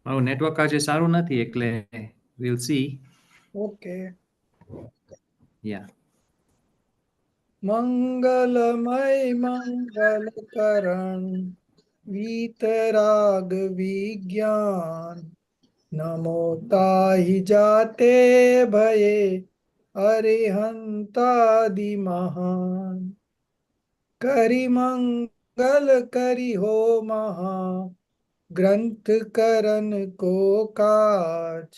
મારું નેટવર્ક આજે સારું નથી એટલે we'll see. Okay. Yeah. મંગલમય મંગલકરણ વીતરાગ વિજ્ઞાન નમો તાહિ જાતે ભયે અરિહંતાદિ મહાન કરી મંગલ કરી હો મહા ગ્રંથ કરણ કો કાજ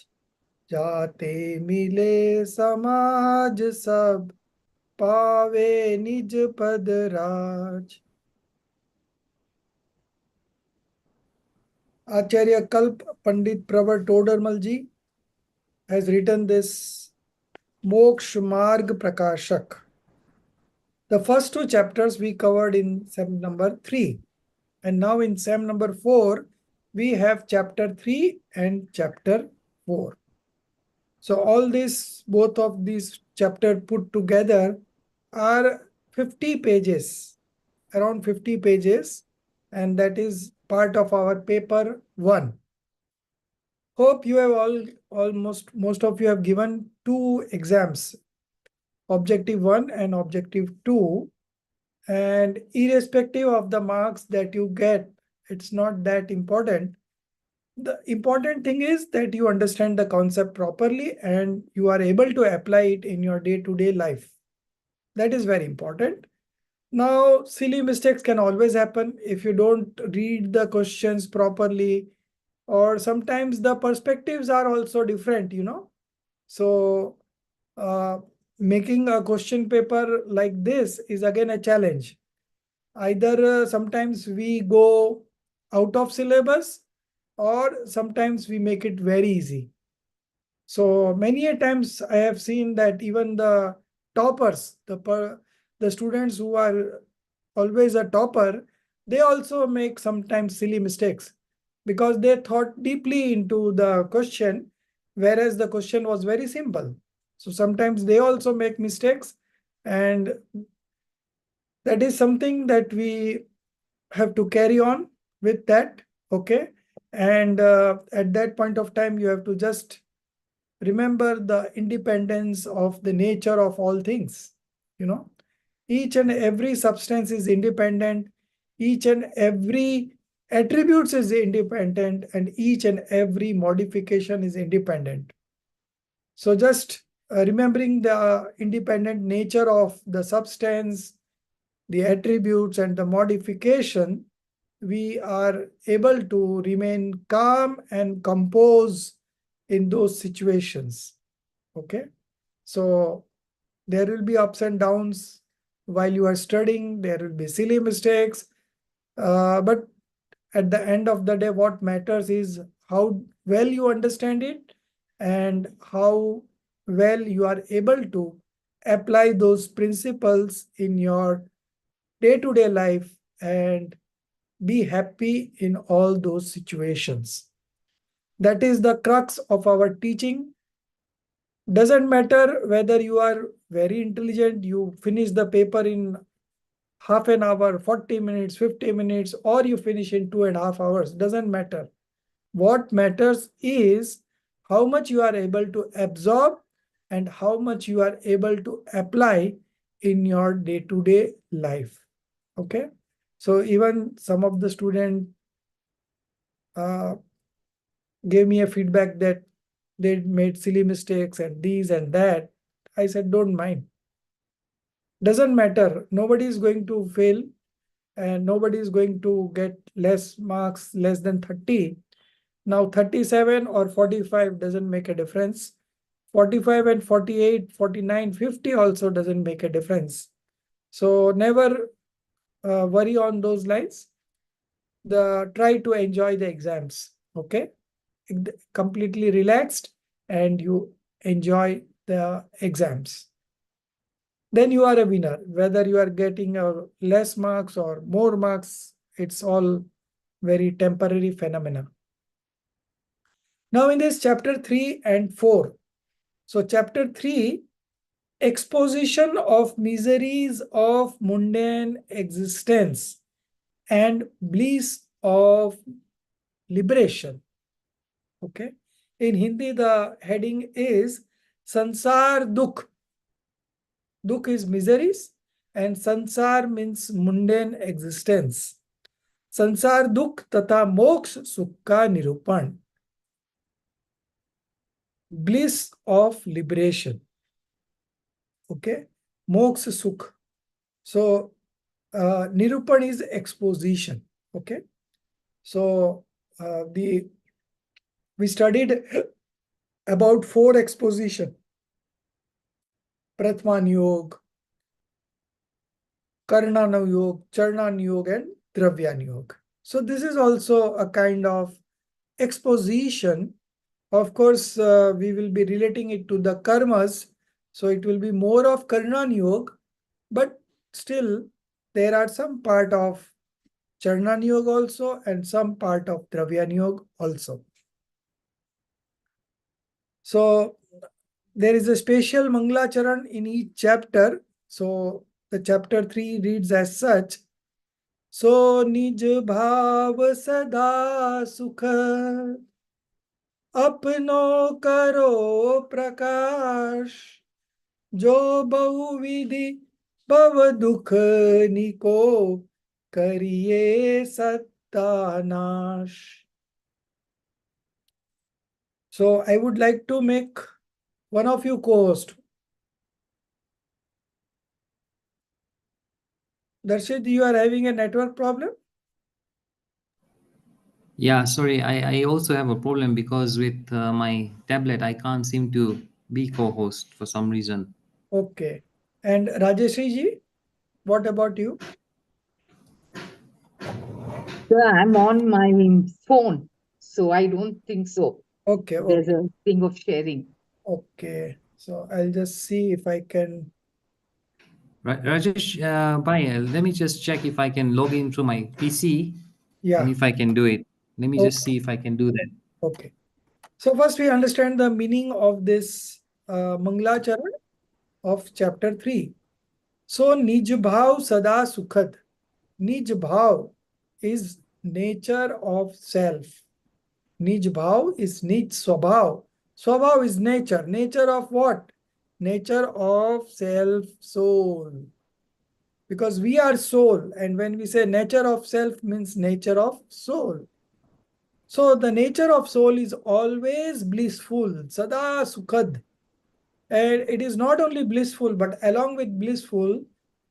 જાતે મિલે સમાજ સબ पावे निज पद राज। Acharya Kalp Pandit Pravar Todarmal ji has written this Moksh Marg Prakashak. The first two chapters we covered in Sem number 3, and now in Sem number 4 we have chapter 3 and chapter 4. So all this, both of these chapters put together are 50 pages, around 50 pages, and that is part of our paper 1. Hope you have most of you have given 2 exams, objective 1 and objective 2, and irrespective of the marks that you get, it's not that important. The important thing is that you understand the concept properly and you are able to apply it in your day-to-day life. That is very important. Now, silly mistakes can always happen if you don't read the questions properly, or sometimes the perspectives are also different, So, making a question paper like this is again a challenge. Either sometimes we go out of syllabus, or sometimes we make it very easy. So many a times I have seen that even the toppers, the students who are always a topper, they also make sometimes silly mistakes because they thought deeply into the question, whereas the question was very simple. So sometimes they also make mistakes, and that is something that we have to carry on with that. Okay. And at that point of time, you have to just remember the independence of the nature of all things. Each and every substance is independent, each and every attributes is independent, and each and every modification is independent. So just remembering the independent nature of the substance, the attributes and the modification, we are able to remain calm and composed in those situations. Okay. So there will be ups and downs while you are studying. There will be silly mistakes. But at the end of the day, what matters is how well you understand it and how well you are able to apply those principles in your day-to-day life and be happy in all those situations. That is the crux of our teaching. Doesn't matter whether you are very intelligent, you finish the paper in half an hour, 40 minutes, 50 minutes, or you finish in 2.5 hours. Doesn't matter. What matters is how much you are able to absorb and how much you are able to apply in your day-to-day life. Okay. So even some of the students gave me a feedback that they made silly mistakes and these and that. I said, don't mind. Doesn't matter. Nobody is going to fail and nobody is going to get less marks, less than 30. Now 37 or 45 doesn't make a difference. 45 and 48, 49, 50 also doesn't make a difference. So never worry on those lines. Try to enjoy the exams. Okay. Completely relaxed and you enjoy the exams. Then you are a winner. Whether you are getting less marks or more marks, it's all very temporary phenomena. Now in this chapter 3 and 4. So chapter 3, exposition of miseries of mundane existence and bliss of liberation. Okay. In Hindi, the heading is Sansar Dukh. Dukh is miseries, and Sansar means mundane existence. Sansar Dukh tata Moksha Sukh ka Nirupan. Bliss of liberation. Okay. Moksha Sukh. So, Nirupan is exposition. Okay. So, we studied about 4 exposition. Pratman Yog, Karnan Yog, Charnan Yog, and Dravyan Yog. So this is also a kind of exposition. Of course, we will be relating it to the karmas. So it will be more of Karnan Yog, but still there are some part of Charnan Yog also and some part of Dravyan Yog also. So there is a special Manglacharan in each chapter. So the chapter 3 reads as such. So निज भाव सदा सुख अपनो करो प्रकाश जो बहुविधि भव दुख निको करिए सत्तानाश. So I would like to make one of you co-host. Darshit, you are having a network problem? Yeah, sorry, I also have a problem because with my tablet, I can't seem to be co-host for some reason. Okay. And Rajeshri ji, what about you? Sir, I'm on my phone, so I don't think so. Okay, There's okay, a thing of sharing. okay. So I'll just see if I can. Rajesh, bye. Let me just check if I can log into my PC and Yeah, if I can do it. Let me just okay, see if I can do that. okay. So first we understand the meaning of this Manglacharan of chapter 3. So Nij Bhav Sada Sukhad. Nij Bhav is nature of self. Nij Bhav is Nij Swabhav. Swabhav is nature. Nature of what? Nature of self soul. Because we are soul, and when we say nature of self means nature of soul. So the nature of soul is always blissful, sada sukhad. And it is not only blissful, but along with blissful,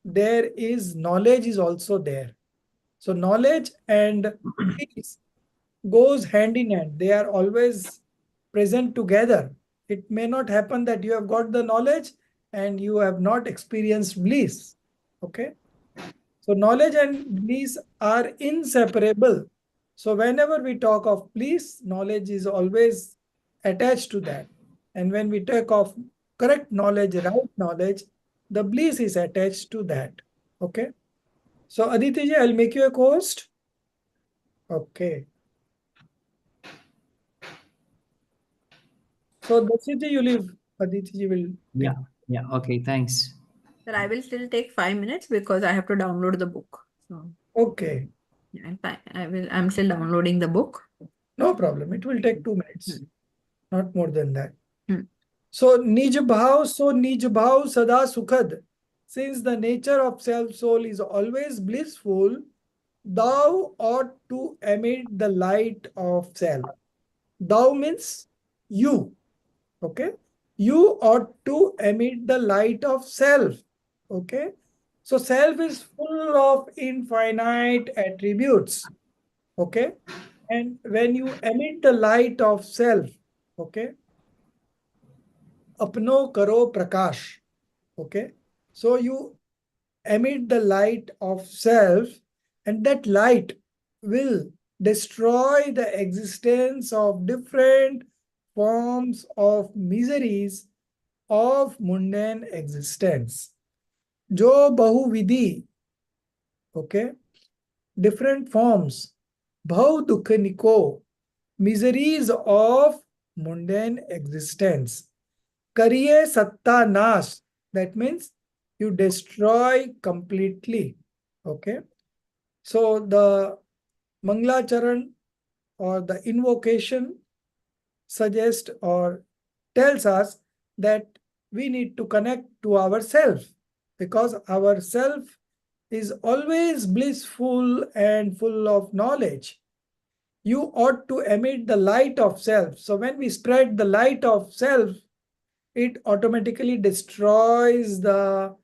there is knowledge is also there. So knowledge and peace goes hand in hand. They are always present together. It may not happen that you have got the knowledge and you have not experienced bliss. Okay. So knowledge and bliss are inseparable. So whenever we talk of bliss, knowledge is always attached to that. And when we talk of correct knowledge, right knowledge, the bliss is attached to that. Okay. So Aditi ji, I'll make you a co-host. Okay. So Dakshit ji, you leave. Aditi ji will take. Yeah. Okay, thanks. But I will still take 5 minutes because I have to download the book. So Okay. yeah, I'm still downloading the book. No problem. It will take 2 minutes. Not more than that. Hmm. So Nij Bhav Sada Sukhad. Since the nature of self-soul is always blissful, thou ought to emit the light of self. Thou means you. Okay. You ought to emit the light of self. Okay. So self is full of infinite attributes. Okay. And when you emit the light of self, okay, apno karo prakash. Okay. So you emit the light of self, and that light will destroy the existence of different forms of miseries of mundane existence. Jo bahuvidhi, okay, different forms, bhav dukha niko, miseries of mundane existence. Kariye satta nash, that means you destroy completely. Okay. So the Manglacharan or the invocation suggests or tells us that we need to connect to ourself, because our self is always blissful and full of knowledge. You ought to emit the light of self. So when we spread the light of self, it automatically destroys the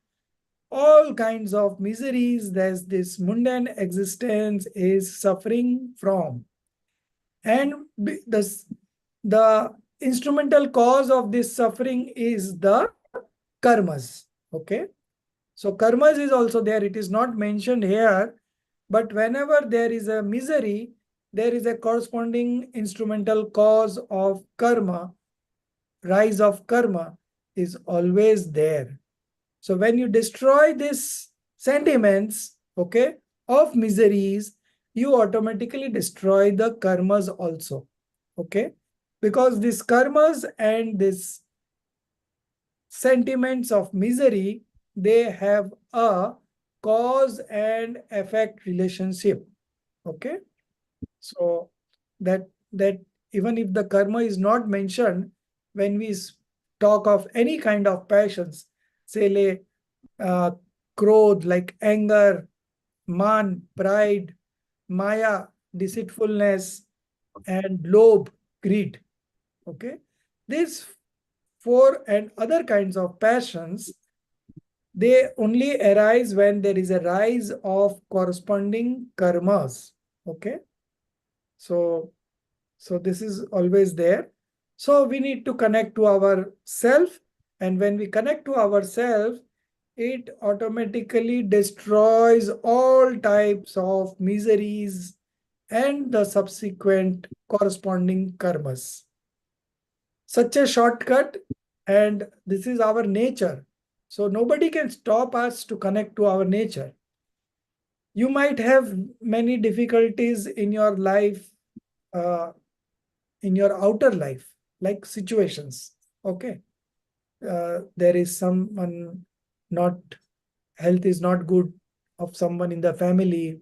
all kinds of miseries that this mundane existence is suffering from. And the instrumental cause of this suffering is the karmas. Okay. So karmas is also there. It is not mentioned here, but whenever there is a misery, there is a corresponding instrumental cause of karma. Rise of karma is always there. So when you destroy these sentiments, okay, of miseries, you automatically destroy the karmas also. Okay, because these karmas and these sentiments of misery, they have a cause and effect relationship. Okay, so that even if the karma is not mentioned, when we talk of any kind of passions, say krodh, like anger, man, pride, maya, deceitfulness, and lobh, greed. Okay, these four and other kinds of passions, they only arise when there is a rise of corresponding karmas. Okay, so this is always there. So we need to connect to our self, and when we connect to ourself, it automatically destroys all types of miseries and the subsequent corresponding karmas. Such a shortcut, and this is our nature. So nobody can stop us to connect to our nature. You might have many difficulties in your life, in your outer life, like situations. Okay. There is someone not, health is not good of someone in the family.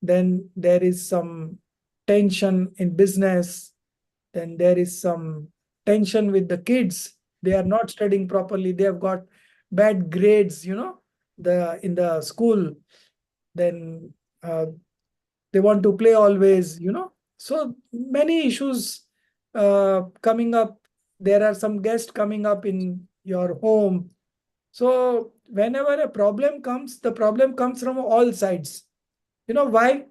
Then there is some tension in business. Then there is some tension with the kids. They are not studying properly. They have got bad grades, in the school. Then they want to play always, So many issues coming up. There are some guests coming up in your home. So whenever a problem comes, the problem comes from all sides. You know why?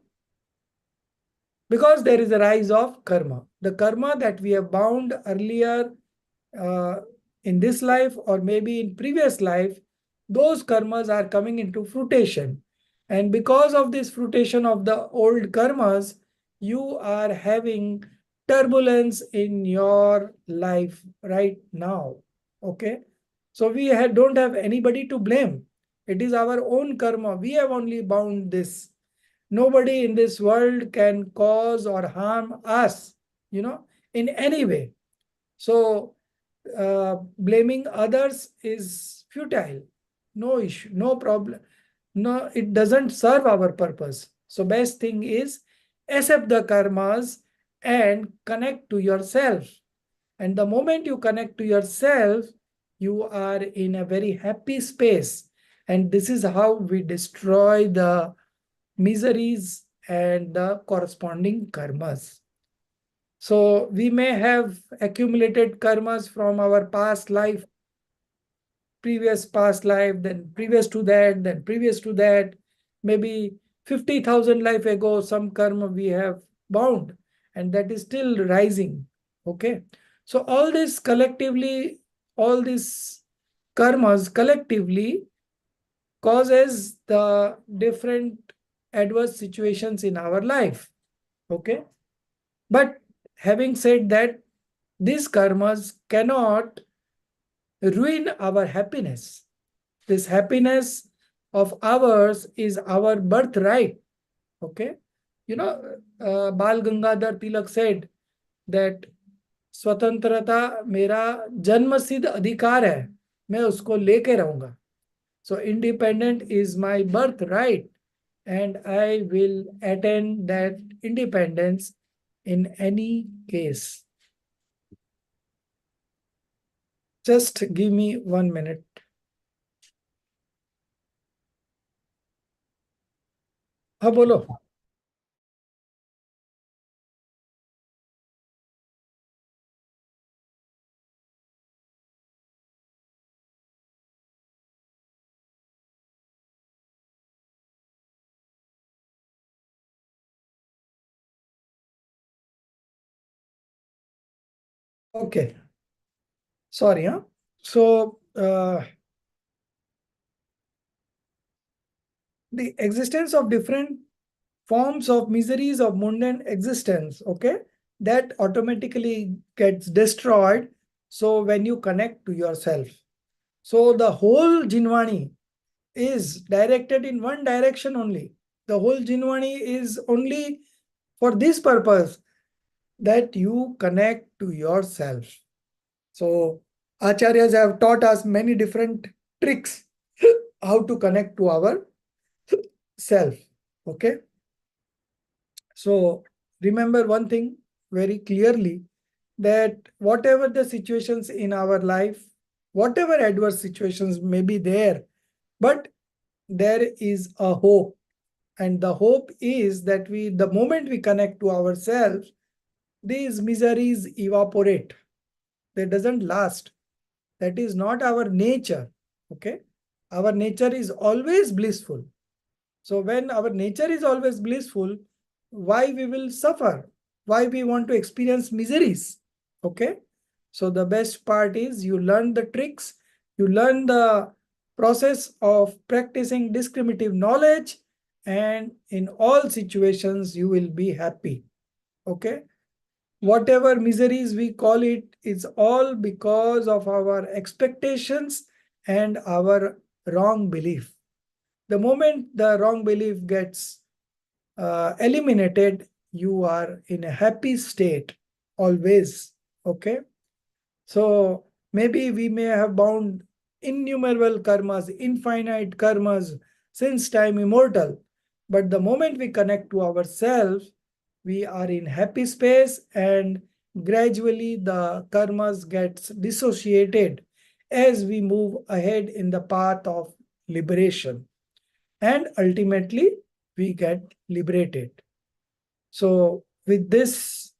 Because there is a rise of karma. The karma that we have bound earlier uh, in this life or maybe in previous life, those karmas are coming into fruition. And because of this fruition of the old karmas, you are having turbulence in your life right now. Okay. So we don't have anybody to blame. It is our own karma. We have only bound this. Nobody in this world can cause or harm us, in any way. So blaming others is futile. No issue, no problem. No, it doesn't serve our purpose. So best thing is accept the karmas and connect to yourself. And the moment you connect to yourself, you are in a very happy space. And this is how we destroy the miseries and the corresponding karmas. So we may have accumulated karmas from our past life, previous past life, then previous to that, then previous to that. Maybe 50,000 life ago, some karma we have bound, and that is still rising. Okay. So all this collectively, all these karmas collectively causes the different adverse situations in our life. Okay. But having said that, these karmas cannot ruin our happiness. This happiness of ours is our birthright. Okay. Bal Gangadhar Tilak said that स्वतंत्रता मेरा जन्मसिद्ध अधिकार है, मैं उसको लेके रहूंगा. So independent is my birthright, and I will attain that independence in any case. Just give me 1 minute. हाँ बोलो. Okay. Sorry, huh? So, the existence of different forms of miseries of mundane existence, okay, that automatically gets destroyed. So when you connect to yourself, so the whole Jinwani is directed in one direction only. The whole Jinwani is only for this purpose, that you connect to yourself. So acharyas have taught us many different tricks how to connect to our self. Okay. So remember one thing very clearly, that whatever the situations in our life, whatever adverse situations may be there, but there is a hope. And the hope is that the moment we connect to ourselves, these miseries evaporate. They doesn't last. That is not our nature. Okay. Our nature is always blissful. So when our nature is always blissful, why we will suffer? Why we want to experience miseries? Okay. So the best part is you learn the tricks, you learn the process of practicing discriminative knowledge, and in all situations you will be happy. Okay. Whatever miseries we call it, it's all because of our expectations and our wrong belief. The moment the wrong belief gets eliminated, you are in a happy state always. Okay. So maybe we may have bound innumerable karmas, infinite karmas, since time immortal. But the moment we connect to ourselves, we are in happy space, and gradually the karmas gets dissociated as we move ahead in the path of liberation. And ultimately, we get liberated. So with this,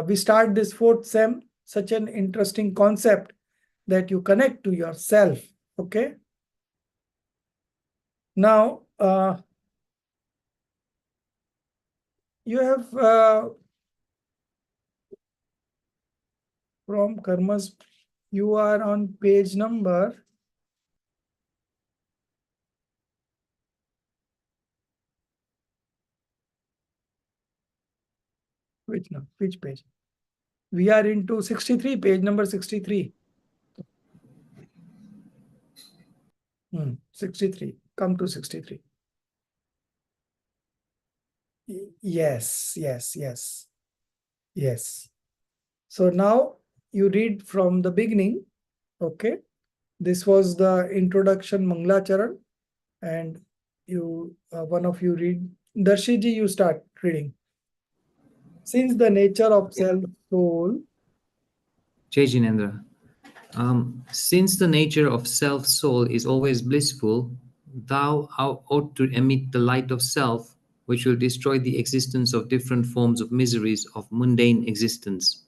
we start this fourth sem, such an interesting concept that you connect to yourself. Okay. Now, you have from karmas, you are on page number. Which page? We are into 63, page number 63. 63. Come to 63. Yes, yes, yes, yes. So now you read from the beginning. Okay. This was the introduction Manglacharan, and you, one of you read. Darshiji, you start reading. Since the nature of self soul. Jai Jinendra. Since the nature of self-soul is always blissful, thou ought to emit the light of self, which will destroy the existence of different forms of miseries of mundane existence.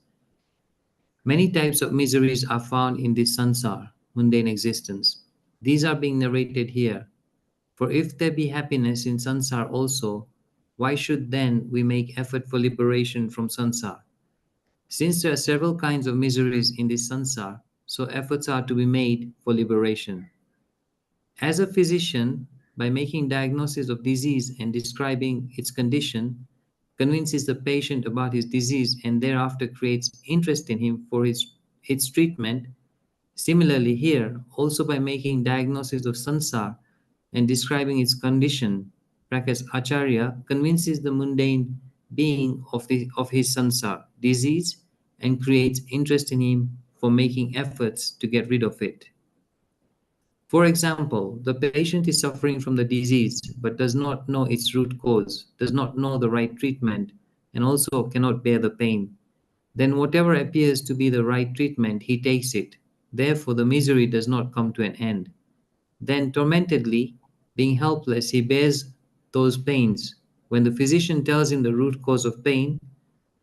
Many types of miseries are found in this sansar, mundane existence. These are being narrated here. For if there be happiness in sansar also, why should then we make effort for liberation from sansar? Since there are several kinds of miseries in this sansar, so efforts are to be made for liberation. As a physician, by making diagnosis of disease and describing its condition, convinces the patient about his disease and thereafter creates interest in him for its treatment, similarly here, also by making diagnosis of sansar and describing its condition, brackets Acharya convinces the mundane being of his sansar, disease, and creates interest in him for making efforts to get rid of it. For example, the patient is suffering from the disease but does not know its root cause, does not know the right treatment, and also cannot bear the pain. Then whatever appears to be the right treatment, he takes it. Therefore, the misery does not come to an end. Then, tormentedly, being helpless, he bears those pains. When the physician tells him the root cause of pain,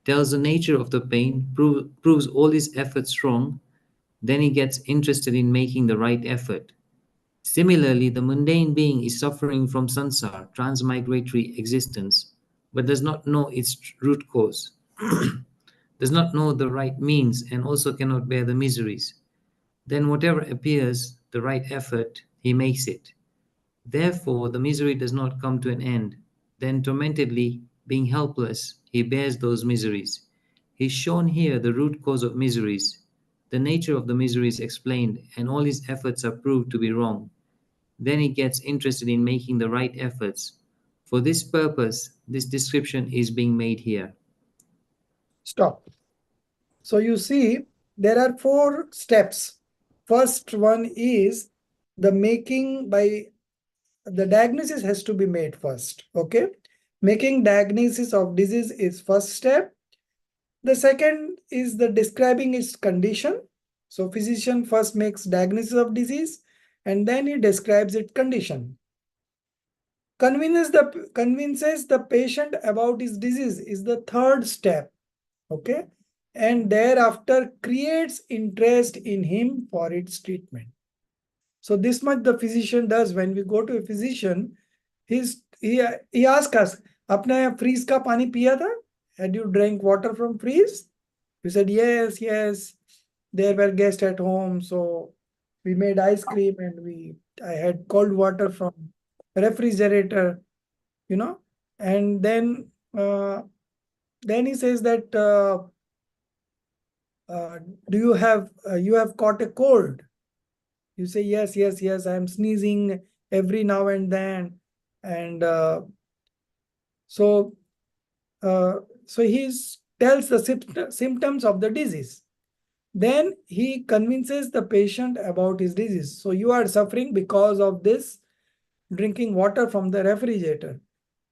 tells the nature of the pain, proves all his efforts wrong, then he gets interested in making the right effort. Similarly, the mundane being is suffering from sansar, transmigratory existence, but does not know its root cause, does not know the right means, and also cannot bear the miseries. Then, whatever appears the right effort, he makes it. Therefore, the misery does not come to an end. Then, tormentedly, being helpless, he bears those miseries. He is shown here the root cause of miseries. The nature of the misery is explained, and all his efforts are proved to be wrong. Then he gets interested in making the right efforts. For this purpose, this description is being made here. Stop. So you see, there are 4 steps. First one is the diagnosis has to be made first. Okay. Making diagnosis of disease is first step. The second is the describing its condition. So physician first makes diagnosis of disease and then he describes its condition. Convinces the patient about his disease is the third step. Okay. And thereafter creates interest in him for its treatment. So this much the physician does. When we go to a physician, he asks us, "Apne freeze ka pani piya tha? Had you drank water from freeze?" We said, yes. There were guests at home, so we made ice cream and I had cold water from refrigerator, And then he says that, do you have caught a cold? You say, yes, I am sneezing every now and then. And so he tells the symptoms of the disease. Then he convinces the patient about his disease. So you are suffering because of this drinking water from the refrigerator.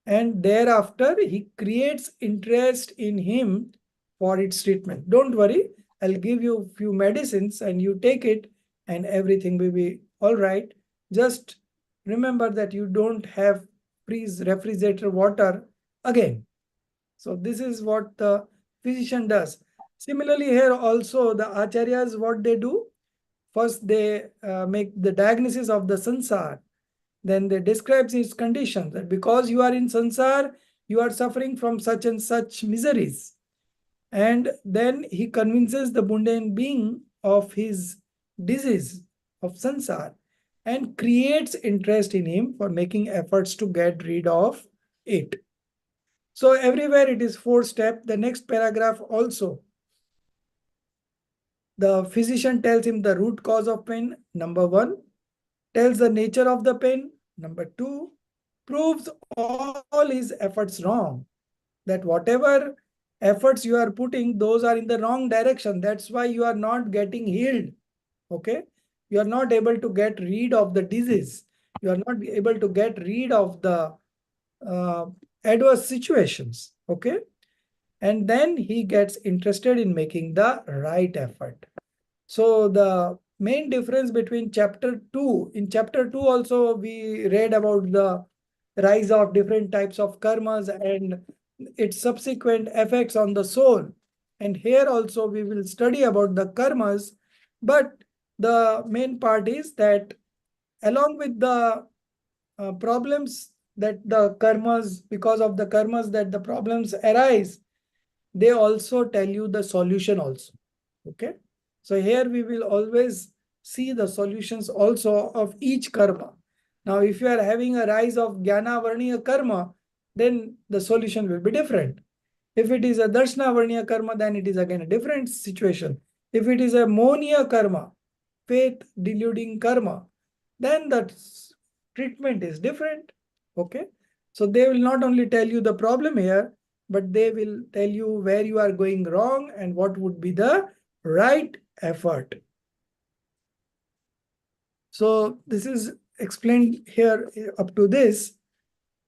And thereafter, he creates interest in him for its treatment. Don't worry, I'll give you a few medicines and you take it and everything will be all right. Just remember that you don't have freeze refrigerator water again. So this is what the physician does. Similarly, here also the acharyas, what they do? First, they make the diagnosis of the sansar. Then they describe its condition, that because you are in sansar, you are suffering from such and such miseries. And then he convinces the mundane being of his disease of sansar and creates interest in him for making efforts to get rid of it. So everywhere it is 4 steps. The next paragraph also. The physician tells him the root cause of pain, number 1. Tells the nature of the pain, number 2. Proves all his efforts wrong. That whatever efforts you are putting, those are in the wrong direction. That's why you are not getting healed. Okay? You are not able to get rid of the disease. You are not able to get rid of the adverse situations. Okay? And then he gets interested in making the right effort. So the main difference between chapter 2, in chapter 2 also we read about the rise of different types of karmas and its subsequent effects on the soul. And here also we will study about the karmas, but the main part is that along with the problems that the karmas, because of the karmas that the problems arise, they also tell you the solution also. Okay. So here we will always see the solutions also of each karma. Now, if you are having a rise of Jnana Varniya karma, then the solution will be different. If it is a Darshana Varniya karma, then it is again a different situation. If it is a Moniya karma, faith deluding karma, then the treatment is different. Okay. So they will not only tell you the problem here, but they will tell you where you are going wrong and what would be the right effort. So this is explained here up to this.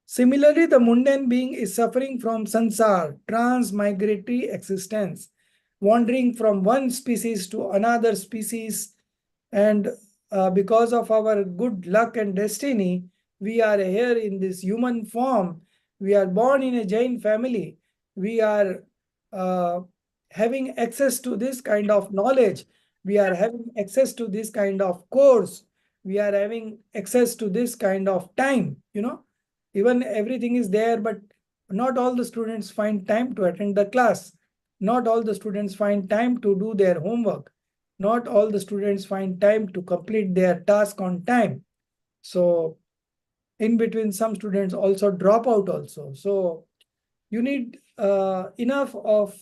Similarly, the mundane being is suffering from sansar, transmigratory existence, wandering from one species to another species And because of our good luck and destiny, we are here in this human form. We are born in a Jain family. We are uh, having access to this kind of knowledge. We are having access to this kind of course. We are having access to this kind of time. Even everything is there, but not all the students find time to attend the class. Not all the students find time to do their homework. Not all the students find time to complete their task on time. So in between, some students also drop out also. So you need enough of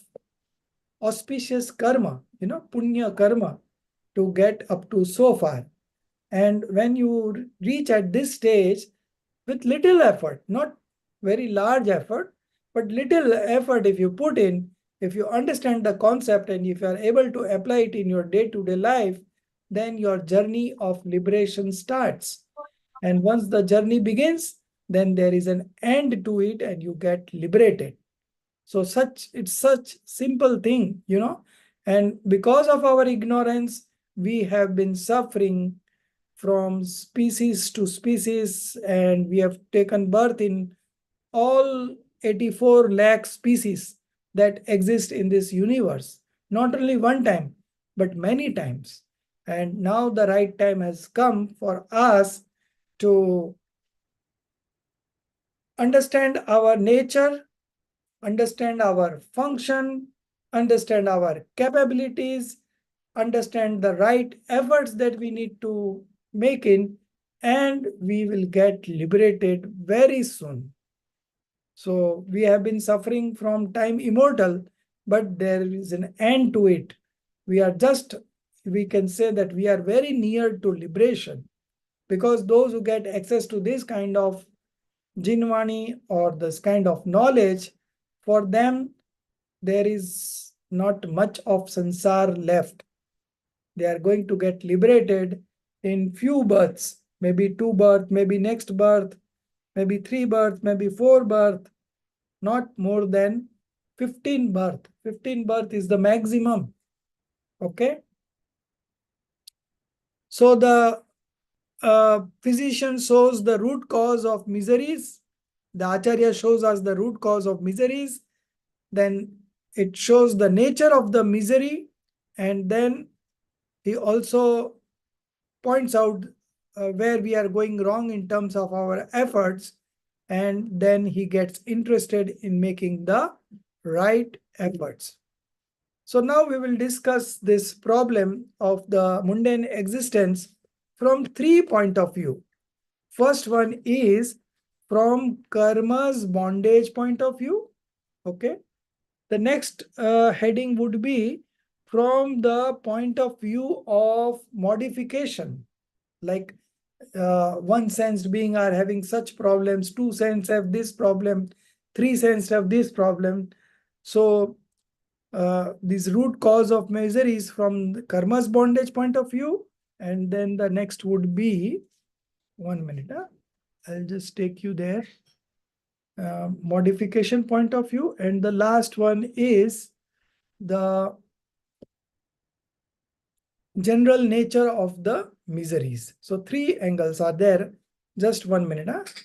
auspicious karma, punya karma, to get up to so far. And when you reach at this stage with little effort, not very large effort, but little effort if you put in, if you understand the concept and if you are able to apply it in your day-to-day life, then your journey of liberation starts. And once the journey begins, then there is an end to it and you get liberated. So it's such simple thing, and because of our ignorance, we have been suffering from species to species, and we have taken birth in all 84 lakh species that exist in this universe, not only one time, but many times. And now the right time has come for us to understand our nature, understand our function, understand our capabilities, understand the right efforts that we need to make in, and we will get liberated very soon. So we have been suffering from time immortal, but there is an end to it. We can say that we are very near to liberation, because those who get access to this kind of Jinvani or this kind of knowledge, for them, there is not much of sansar left. They are going to get liberated in few births, maybe 2 births, maybe next birth, maybe 3 births, maybe 4 births, not more than 15 birth. 15 birth is the maximum. Okay. So the physician shows the root cause of miseries. The Acharya shows us the root cause of miseries. Then it shows the nature of the misery. And then he also points out where we are going wrong in terms of our efforts. And then he gets interested in making the right efforts. So now we will discuss this problem of the mundane existence from 3 points of view. First one is from karma's bondage point of view. Okay. The next heading would be from the point of view of modification. Like one sensed being are having such problems, two sensed have this problem, three sensed have this problem. So this root cause of misery is from the karma's bondage point of view. And then the next would be, 1 minute, I'll just take you there. Modification point of view. And the last one is the general nature of the miseries. So 3 angles are there. Just 1 minute.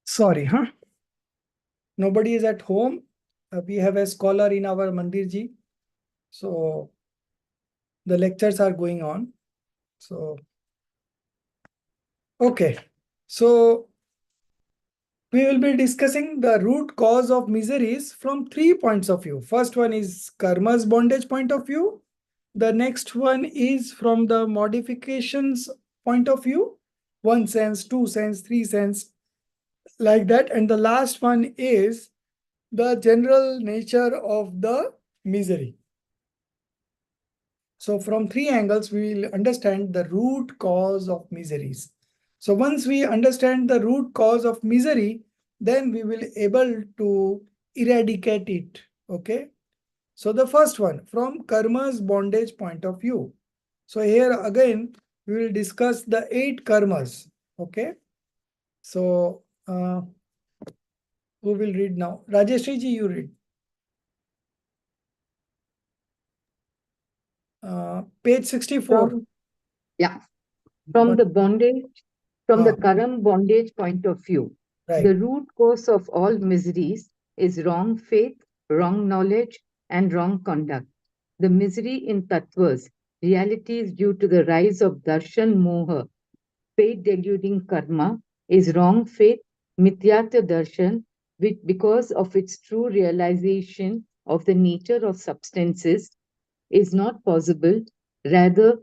Sorry, huh? Nobody is at home. We have a scholar in our Mandirji. So the lectures are going on. So, okay. So we will be discussing the root cause of miseries from 3 points of view. First one is karma's bondage point of view. The next one is from the modifications point of view. 1 sense, 2 sense, 3 sense, like that. And the last one is the general nature of the misery. So from 3 angles, we will understand the root cause of miseries. So once we understand the root cause of misery, then we will able to eradicate it. Okay. So the first one, from karma's bondage point of view. So here again, we will discuss the 8 karmas. Okay. So who will read now? Rajeshri ji, you read. Page 64. From the bondage, from the Ah. Karam bondage point of view, Right. the root cause of all miseries is wrong faith, wrong knowledge, and wrong conduct. The misery in tattvas, reality is due to the rise of darshan moha, faith deluding karma, is wrong faith, mithyata darshan, which because of its true realization of the nature of substances is not possible, rather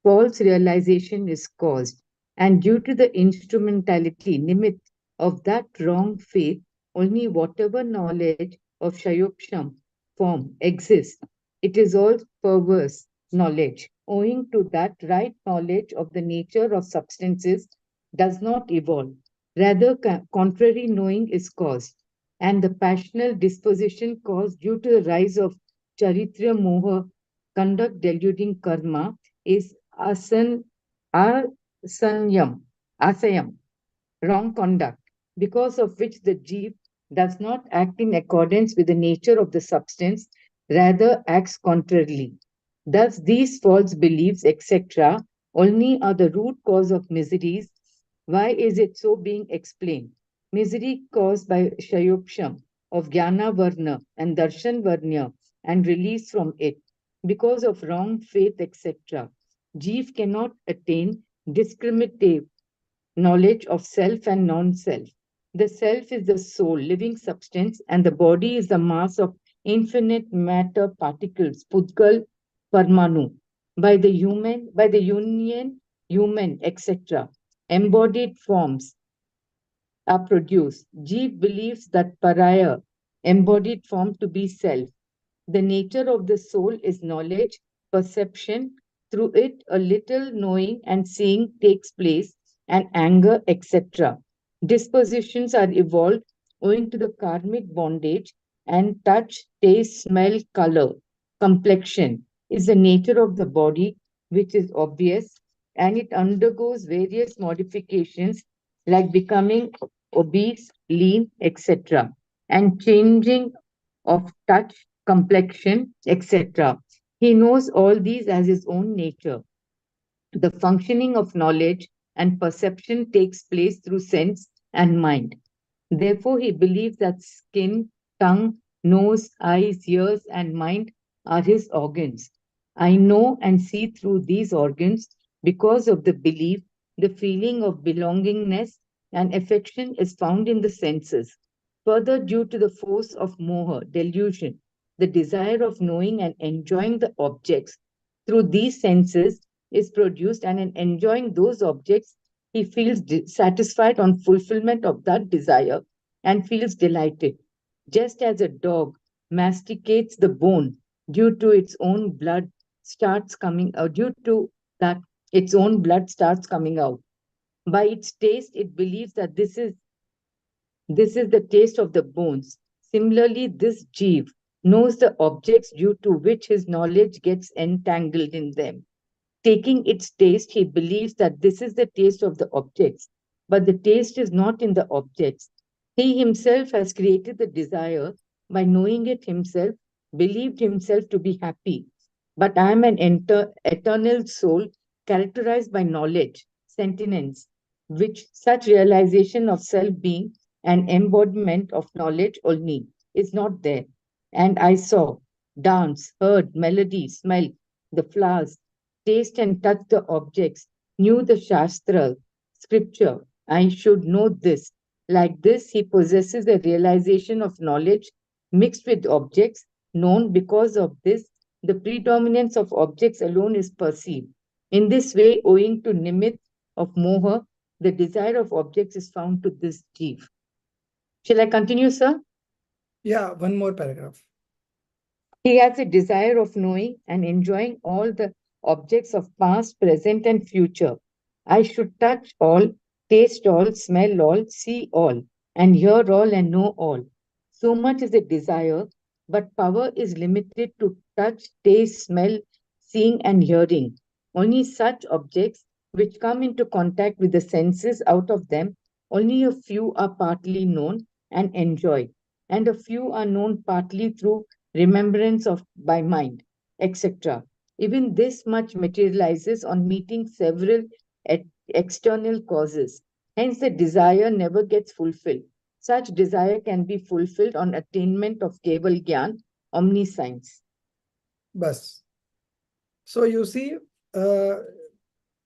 false realization is caused. And due to the instrumentality, nimit, of that wrong faith, only whatever knowledge of Shayopsham form exists, it is all perverse knowledge. Owing to that, right knowledge of the nature of substances does not evolve. Rather, contrary knowing is caused. And the passional disposition caused due to the rise of Charitra Moha, conduct deluding karma, is asayam, wrong conduct, because of which the jeev does not act in accordance with the nature of the substance, rather acts contrarily. Thus, these false beliefs, etc., only are the root cause of miseries. Why is it so being explained? Misery caused by Shayopsham of Jnana Varna and Darshan Varnya and release from it because of wrong faith, etc. Jeev cannot attain discriminative knowledge of self and non-self. The self is the soul, living substance, and the body is the mass of infinite matter particles, Pudgal Parmanu. By the union, human, etc., embodied forms are produced. Jeev believes that Paraya, embodied form, to be self. The nature of the soul is knowledge, perception. Through it, a little knowing and seeing takes place, and anger, etc. Dispositions are evolved owing to the karmic bondage, and touch, taste, smell, color, complexion is the nature of the body, which is obvious, and it undergoes various modifications like becoming obese, lean, etc., and changing of touch, complexion, etc. He knows all these as his own nature. The functioning of knowledge and perception takes place through sense and mind. Therefore, he believes that skin, tongue, nose, eyes, ears, and mind are his organs. I know and see through these organs because of the belief, the feeling of belongingness and affection is found in the senses. Further, due to the force of moha, delusion, the desire of knowing and enjoying the objects through these senses is produced, and in enjoying those objects, he feels satisfied on fulfillment of that desire and feels delighted. Just as a dog masticates the bone due to its own blood starts coming out, due to that its own blood starts coming out. By its taste, it believes that this is the taste of the bones. Similarly, this Jeev knows the objects due to which his knowledge gets entangled in them. Taking its taste, he believes that this is the taste of the objects, but the taste is not in the objects. He himself has created the desire by knowing it himself, believed himself to be happy. But I am an eternal soul characterized by knowledge, sentience, which such realization of self-being and embodiment of knowledge only is not there. And I saw, danced, heard, melody, smelled the flowers, taste and touch the objects, knew the Shastra, scripture. I should know this. Like this, he possesses a realization of knowledge mixed with objects, known because of this, the predominance of objects alone is perceived. In this way, owing to nimit of moha, the desire of objects is found to this jeev. Shall I continue, sir? Yeah, one more paragraph. He has a desire of knowing and enjoying all the objects of past, present, and future. I should touch all, taste all, smell all, see all, and hear all and know all. So much is a desire, but power is limited to touch, taste, smell, seeing, and hearing. Only such objects which come into contact with the senses, out of them, only a few are partly known and enjoyed, and a few are known partly through remembrance of by mind, etc. Even this much materializes on meeting several external causes. Hence, the desire never gets fulfilled. Such desire can be fulfilled on attainment of Keval Gyan, omniscience. Bas. So you see,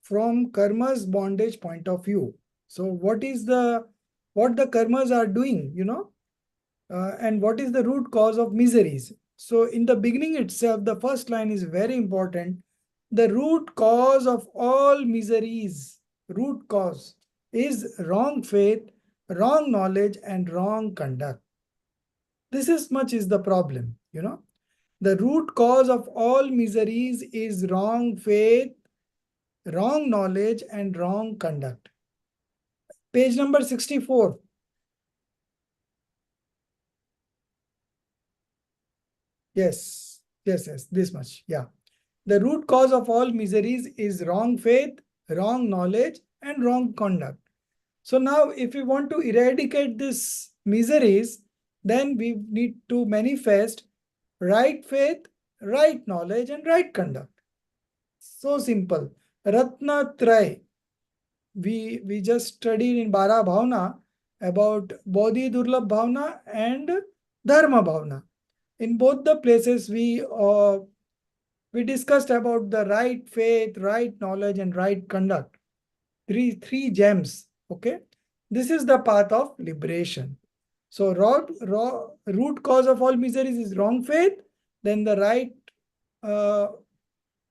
from karma's bondage point of view, so what the karmas are doing, and what is the root cause of miseries? So in the beginning itself, the first line is very important. The root cause of all miseries, root cause, is wrong faith, wrong knowledge, and wrong conduct. This is much is the problem, The root cause of all miseries is wrong faith, wrong knowledge, and wrong conduct. Page number 64. Yes, this much. Yeah. The root cause of all miseries is wrong faith, wrong knowledge, and wrong conduct. So now, if we want to eradicate these miseries, then we need to manifest right faith, right knowledge, and right conduct. So simple. Ratna Tray. We just studied in Bara Bhavna about Bodhi Durlabh Bhavna and Dharma Bhavna. In both the places, we discussed about the right faith, right knowledge, and right conduct. Three gems. Okay, this is the path of liberation. So root cause of all miseries is wrong faith. Then the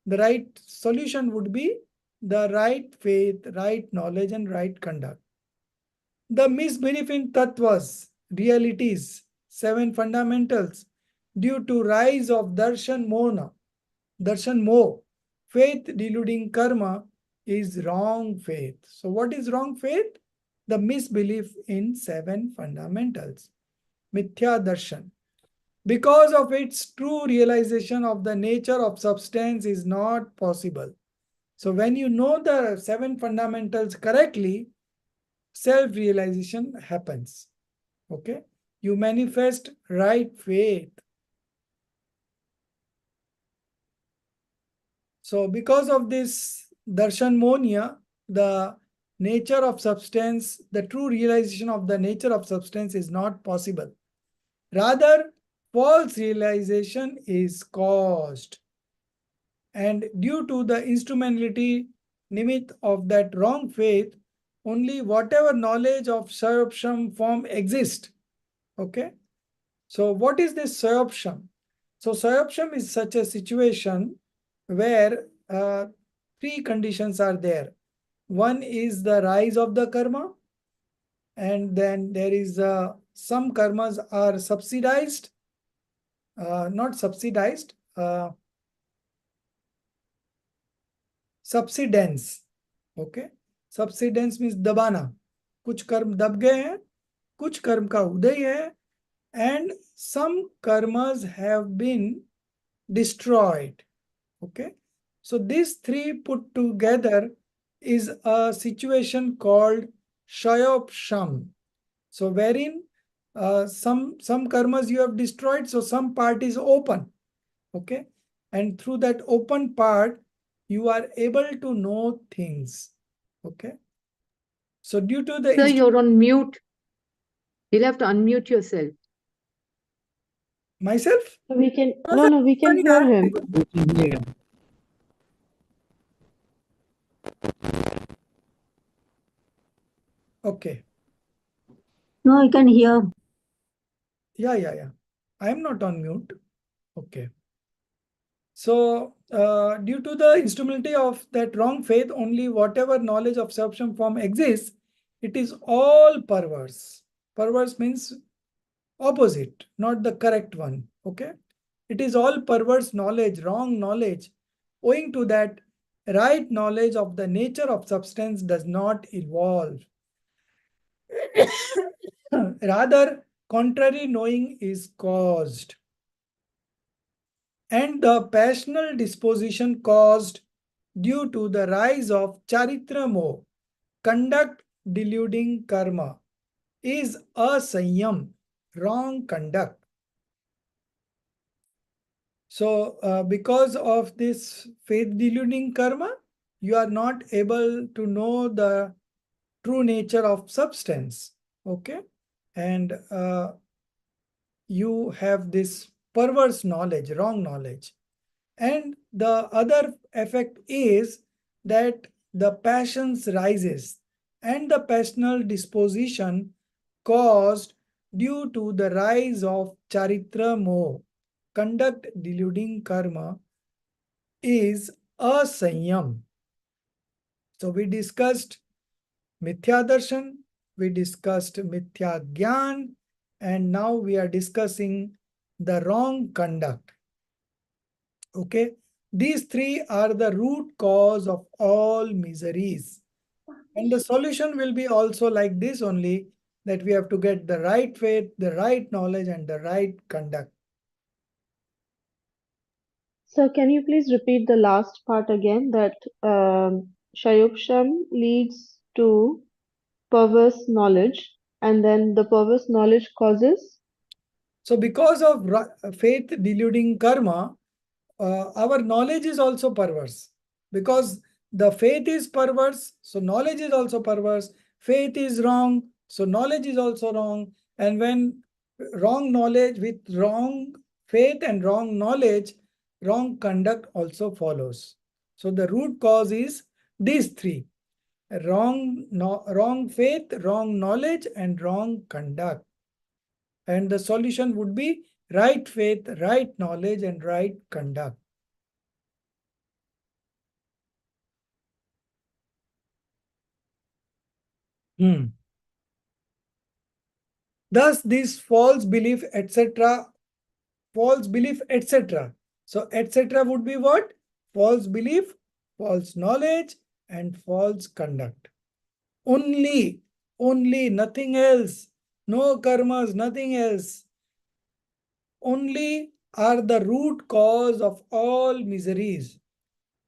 right solution would be the right faith, right knowledge, and right conduct. The misbelief in tattvas, realities, 7 fundamentals, due to rise of darshan moh, faith deluding karma, is wrong faith. So what is wrong faith? The misbelief in 7 fundamentals. Mithya darshan. Because of its true realization of the nature of substance is not possible. So when you know the 7 fundamentals correctly, self-realization happens. Okay? You manifest right faith. So because of this darshan monia, the nature of substance, the true realization of the nature of substance is not possible. Rather, false realization is caused. And due to the instrumentality nimit of that wrong faith, only whatever knowledge of Sayopsham form exists. Okay? So what is this Sayopsham? So Sayopsham is such a situation where 3 conditions are there. One is the rise of the karma, and then there is some karmas are subsidized, not subsidized, subsidence. Okay, subsidence means दबाना. कुछ कर्म दब गए हैं, कुछ कर्म का उदय है, and some karmas have been destroyed. Okay, so these three put together is a situation called shayopsham. So wherein some karmas you have destroyed, so some part is open. Okay, and through that open part you are able to know things. Okay, so due to the Sir, you're on mute. You'll have to unmute yourself. myself, We can no, we can hear him. okay. No, I can hear. Yeah. I am not on mute. Okay. So, due to the instrumentality of that wrong faith, only whatever knowledge of subsumption form exists, it is all perverse. Perverse means opposite, not the correct one. Okay. It is all perverse knowledge, wrong knowledge. Owing to that, right knowledge of the nature of substance does not evolve. Rather, contrary knowing is caused. And the passional disposition caused due to the rise of charitra moh, conduct deluding karma, is asanyam, wrong conduct. So, because of this faith deluding karma, you are not able to know the true nature of substance. Okay, and you have this perverse knowledge, wrong knowledge. And the other effect is that the passions rises and the passional disposition caused due to the rise of charitra moh, conduct deluding karma, is asanyam. So we discussed mithya darshan, we discussed mithya gyan, and now we are discussing the wrong conduct. Okay, these three are the root cause of all miseries. And the solution will be also like this only, that we have to get the right faith, the right knowledge, and the right conduct. So can you please repeat the last part again, that Shayupsham leads to perverse knowledge, and then the perverse knowledge causes? So because of faith deluding karma, our knowledge is also perverse. Because the faith is perverse, so knowledge is also perverse. Faith is wrong, so knowledge is also wrong. And when wrong knowledge with wrong faith and wrong knowledge, wrong conduct also follows. So the root cause is these three: wrong faith, wrong knowledge, and wrong conduct. And the solution would be right faith, right knowledge, and right conduct. Thus, this false belief, etc. So, etc. would be what? False belief, false knowledge, and false conduct. Only, nothing else. No karmas, nothing else. Only are the root cause of all miseries.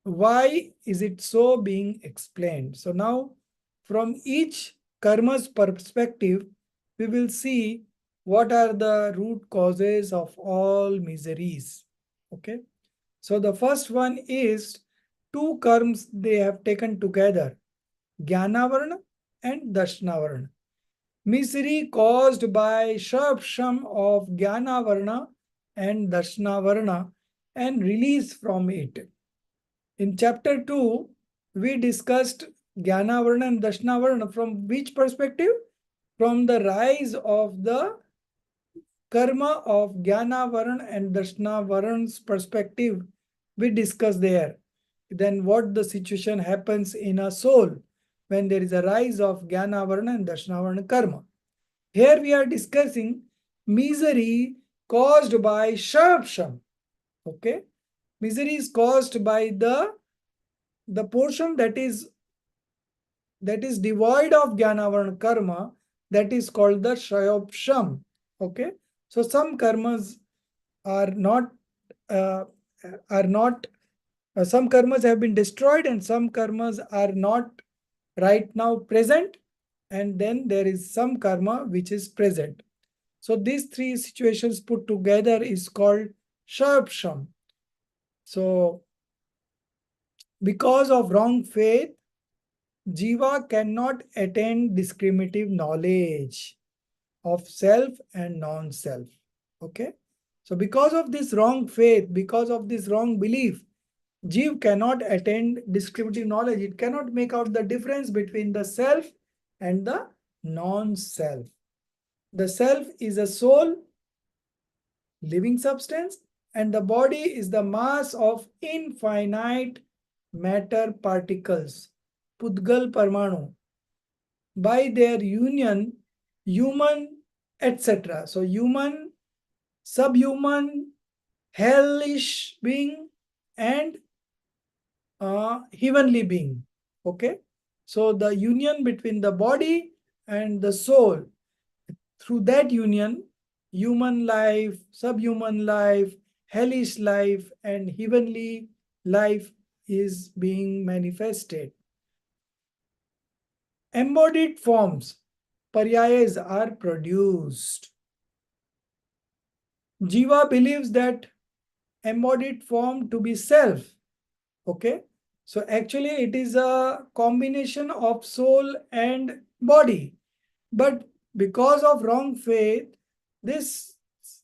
Why is it so being explained? So now, from each karma's perspective, we will see what are the root causes of all miseries. Okay. So the first one is two karmas they have taken together, Jnanavarna and Darshnavarna. Misery caused by Shabsham of Jnanavarna and Darshnavarna and release from it. In chapter 2, we discussed Jnanavarna and Darshnavarna from which perspective? From the rise of the karma of Jnanavarna and Darshnavarna's perspective, we discussed there. Then what the situation happens in a soul when there is a rise of Jnanavarna and Darshnavarna karma. Here we are discussing misery caused by Shabsham. Okay. Misery is caused by the portion that is devoid of Jnanavarna karma, that is called the Shayopsham. Okay, so some karmas are not some karmas have been destroyed and some karmas are not right now present, and then there is some karma which is present. So these three situations put together is called Shayopsham. So because of wrong faith, Jiva cannot attain discriminative knowledge of self and non-self. Okay. So because of this wrong faith, because of this wrong belief, Jiva cannot attain discriminative knowledge. It cannot make out the difference between the self and the non-self. The self is a soul, living substance, and the body is the mass of infinite matter particles, Pudgal Parmanu. By their union, human, etc. So human, subhuman, hellish being, and heavenly being. Okay. So the union between the body and the soul, through that union, human life, subhuman life, hellish life, and heavenly life is being manifested. Embodied forms, paryayas, are produced. Jiva believes that embodied form to be self. Okay. So actually it is a combination of soul and body. But because of wrong faith, this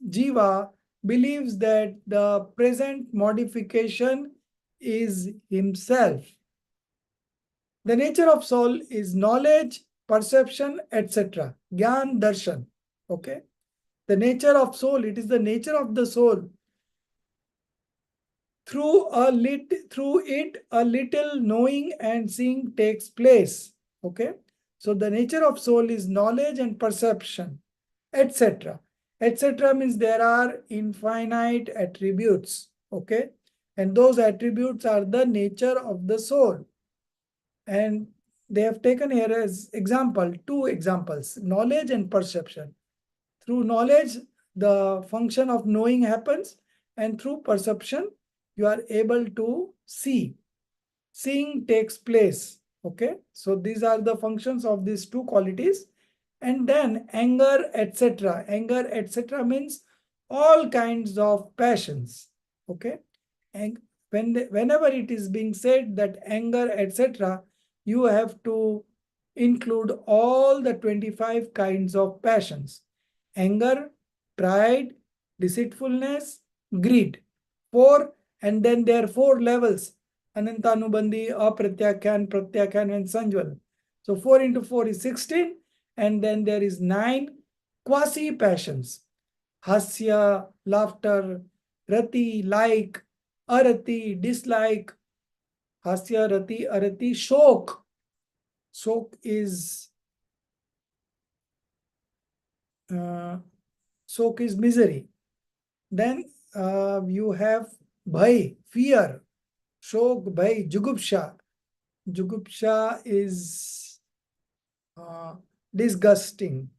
Jiva believes that the present modification is himself. The nature of soul is knowledge, perception, etc. Gyan, darshan. Okay. The nature of soul, it is the nature of the soul. Through it, a little knowing and seeing takes place. Okay. So the nature of soul is knowledge and perception, etc. Etc. means there are infinite attributes. Okay. And those attributes are the nature of the soul. And they have taken here as example, two examples, knowledge and perception. Through knowledge, the function of knowing happens, and through perception, you are able to see. Seeing takes place. Okay. So these are the functions of these two qualities. And then anger, etc. Anger, etc. means all kinds of passions. Okay. And whenever it is being said that anger, etc., you have to include all the 25 kinds of passions. Anger, pride, deceitfulness, greed. Four, and then there are four levels. Anantanubandhi, Apratyakyan, Pratyakyan, and Sanjval. So 4 into 4 is 16. And then there is 9 quasi-passions. Hasya, laughter, rati, like, arati, dislike, hasya, rati, arati, shok. Shok is misery. Then you have bhai, fear. Shok, bhai, jugupsha. Jugupsha is disgusting.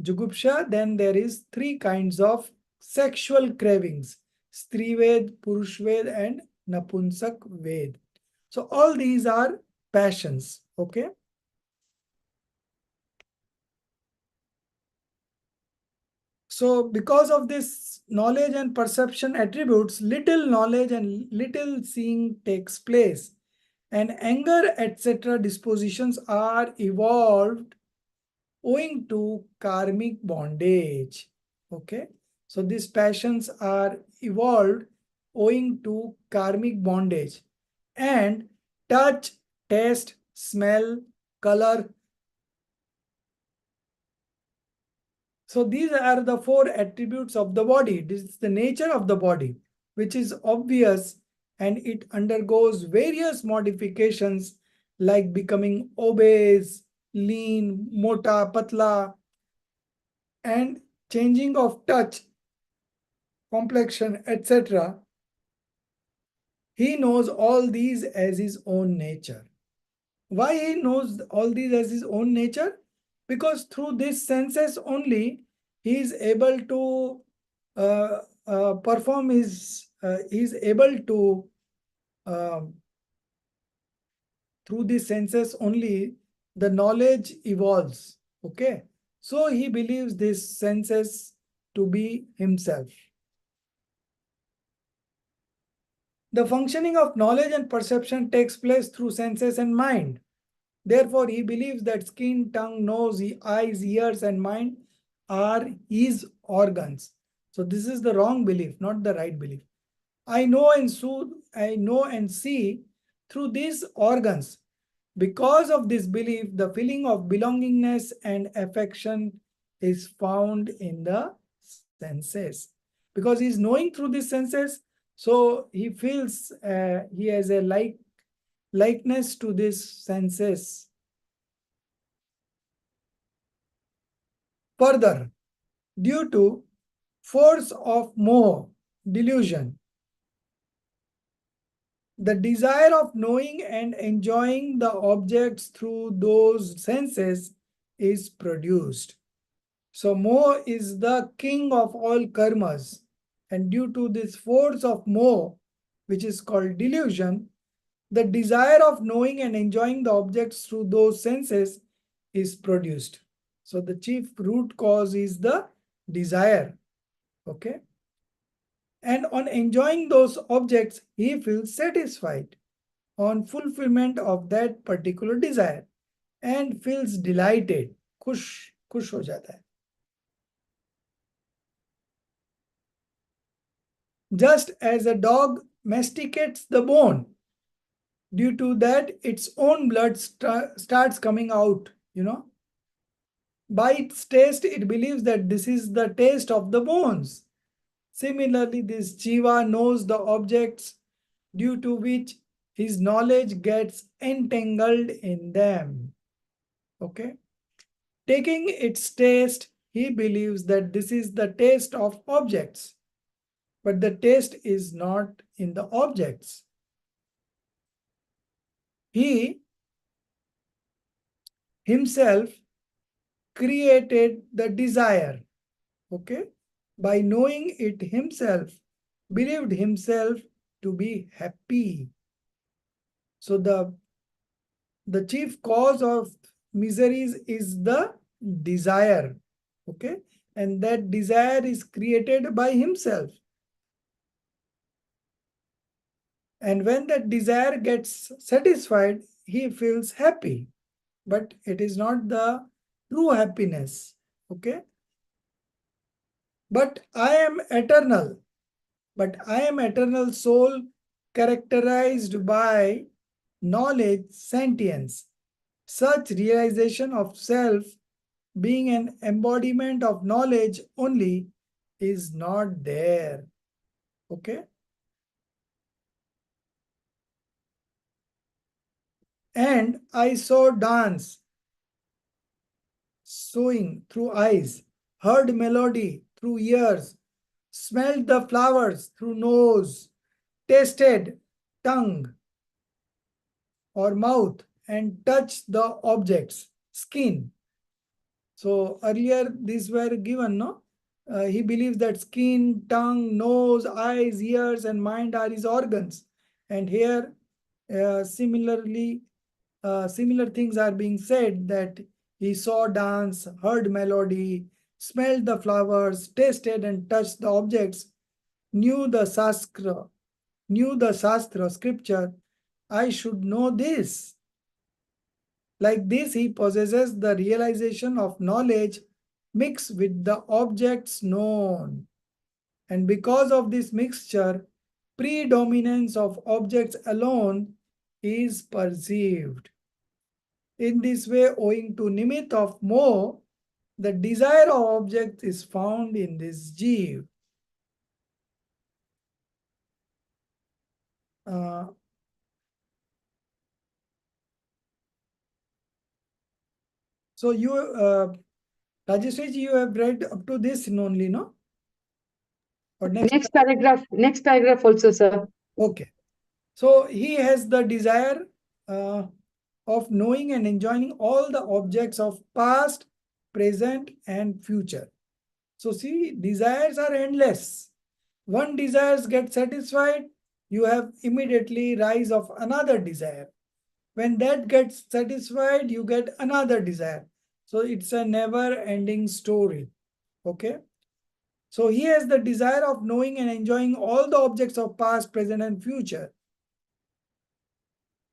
Jugupsha, then there is 3 kinds of sexual cravings. Strived, Purushved, and Napunsak Ved. So all these are passions. Okay. So because of this knowledge and perception attributes, little knowledge and little seeing takes place. And anger, etc. dispositions are evolved owing to karmic bondage. Okay. So these passions are evolved owing to karmic bondage. And touch, taste, smell, color. So these are the 4 attributes of the body. This is the nature of the body, which is obvious, and it undergoes various modifications like becoming obese, lean, mota, patla, and changing of touch, complexion, etc. He knows all these as his own nature. Why he knows all these as his own nature? Because through these senses only he is able to perform his, he is able to, through these senses only the knowledge evolves. Okay. So he believes these senses to be himself. The functioning of knowledge and perception takes place through senses and mind. Therefore, he believes that skin, tongue, nose, eyes, ears, and mind are his organs. So this is the wrong belief, not the right belief. I know and see through these organs. Because of this belief, the feeling of belongingness and affection is found in the senses. Because he is knowing through these senses, so he feels he has a likeness to these senses. Further, due to force of moha, delusion, the desire of knowing and enjoying the objects through those senses is produced. So moha is the king of all karmas. And due to this force of moha, which is called delusion, the desire of knowing and enjoying the objects through those senses is produced. So the chief root cause is the desire. Okay. And on enjoying those objects, he feels satisfied on fulfillment of that particular desire and feels delighted. खुश हो जाता है. Just as a dog masticates the bone, due to that its own blood starts coming out, By its taste, it believes that this is the taste of the bones. Similarly, this jiva knows the objects due to which his knowledge gets entangled in them. Okay. Taking its taste, he believes that this is the taste of objects, but the taste is not in the objects. He himself created the desire, okay, by knowing it himself, believed himself to be happy. So the chief cause of miseries is the desire, okay, and that desire is created by himself. And when that desire gets satisfied, he feels happy, but it is not the true happiness, okay. But I am eternal soul characterized by knowledge, sentience. Such realization of self being an embodiment of knowledge only is not there. Okay. And I saw dance, sewing through eyes, heard melody through ears, smelled the flowers through nose, tasted tongue or mouth, and touched the objects, skin. So earlier these were given, no? He believes that skin, tongue, nose, eyes, ears, and mind are his organs. And here, similar things are being said, that he saw dance, heard melody, smelled the flowers, tasted and touched the objects, knew the Shastra, scripture. I should know this. Like this, he possesses the realization of knowledge mixed with the objects known. And because of this mixture, predominance of objects alone is perceived. In this way, owing to nimit of moha, the desire of objects is found in this jeev. So you, Rajeshri ji, you have read up to this only, no? Or Next paragraph also, sir. Okay. So he has the desire of knowing and enjoying all the objects of past, present, and future. So see, desires are endless. One desire gets satisfied, you have immediately rise of another desire. When that gets satisfied, you get another desire. So it's a never-ending story. Okay. So he has the desire of knowing and enjoying all the objects of past, present, and future.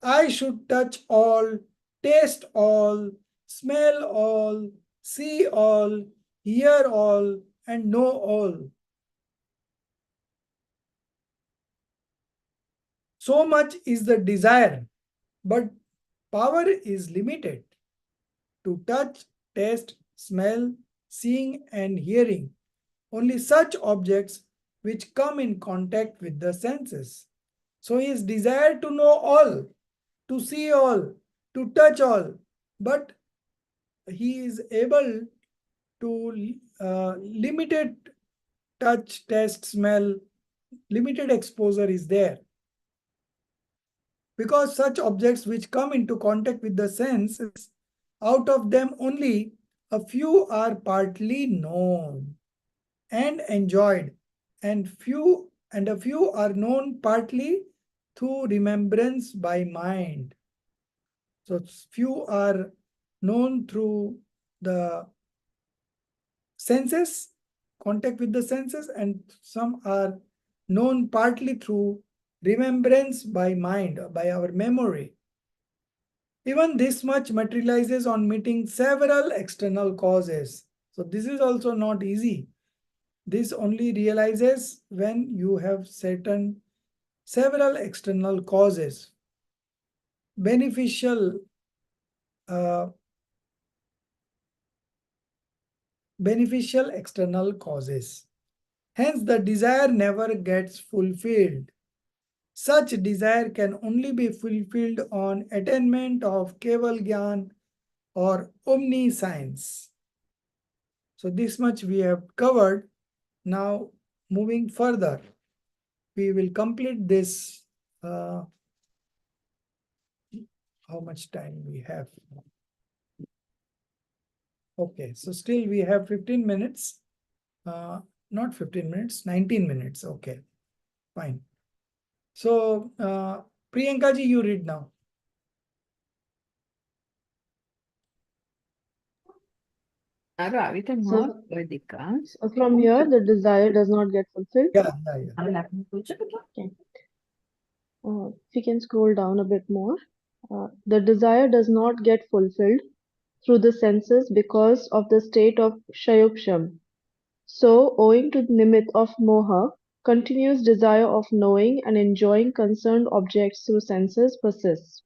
I should touch all, taste all, smell all, see all, hear all, and know all. So much is the desire, but power is limited to touch, taste, smell, seeing, and hearing. Only such objects which come in contact with the senses. So his desire to know all, to see all, to touch all, but he is able to limited touch, taste, smell, limited exposure is there. Because such objects which come into contact with the senses, out of them only a few are partly known and enjoyed, and a few are known partly through remembrance by mind. So few are known through the senses, contact with the senses, and some are known partly through remembrance by mind, by our memory. Even this much materializes on meeting several external causes. So this is also not easy. This only realizes when you have certain several external causes, beneficial external causes. Hence, the desire never gets fulfilled. Such desire can only be fulfilled on attainment of Keval Gyan or omniscience. So this much we have covered. Now, moving further, we will complete this. How much time we have? Okay, so still we have 15 minutes. Not 15 minutes, 19 minutes. Okay, fine. So, Priyanka ji, you read now. So, from here, the desire does not get fulfilled. Yeah. Okay. If we can scroll down a bit more. The desire does not get fulfilled through the senses because of the state of Shayuksham. So, owing to the nimit of moha, continuous desire of knowing and enjoying concerned objects through senses persists,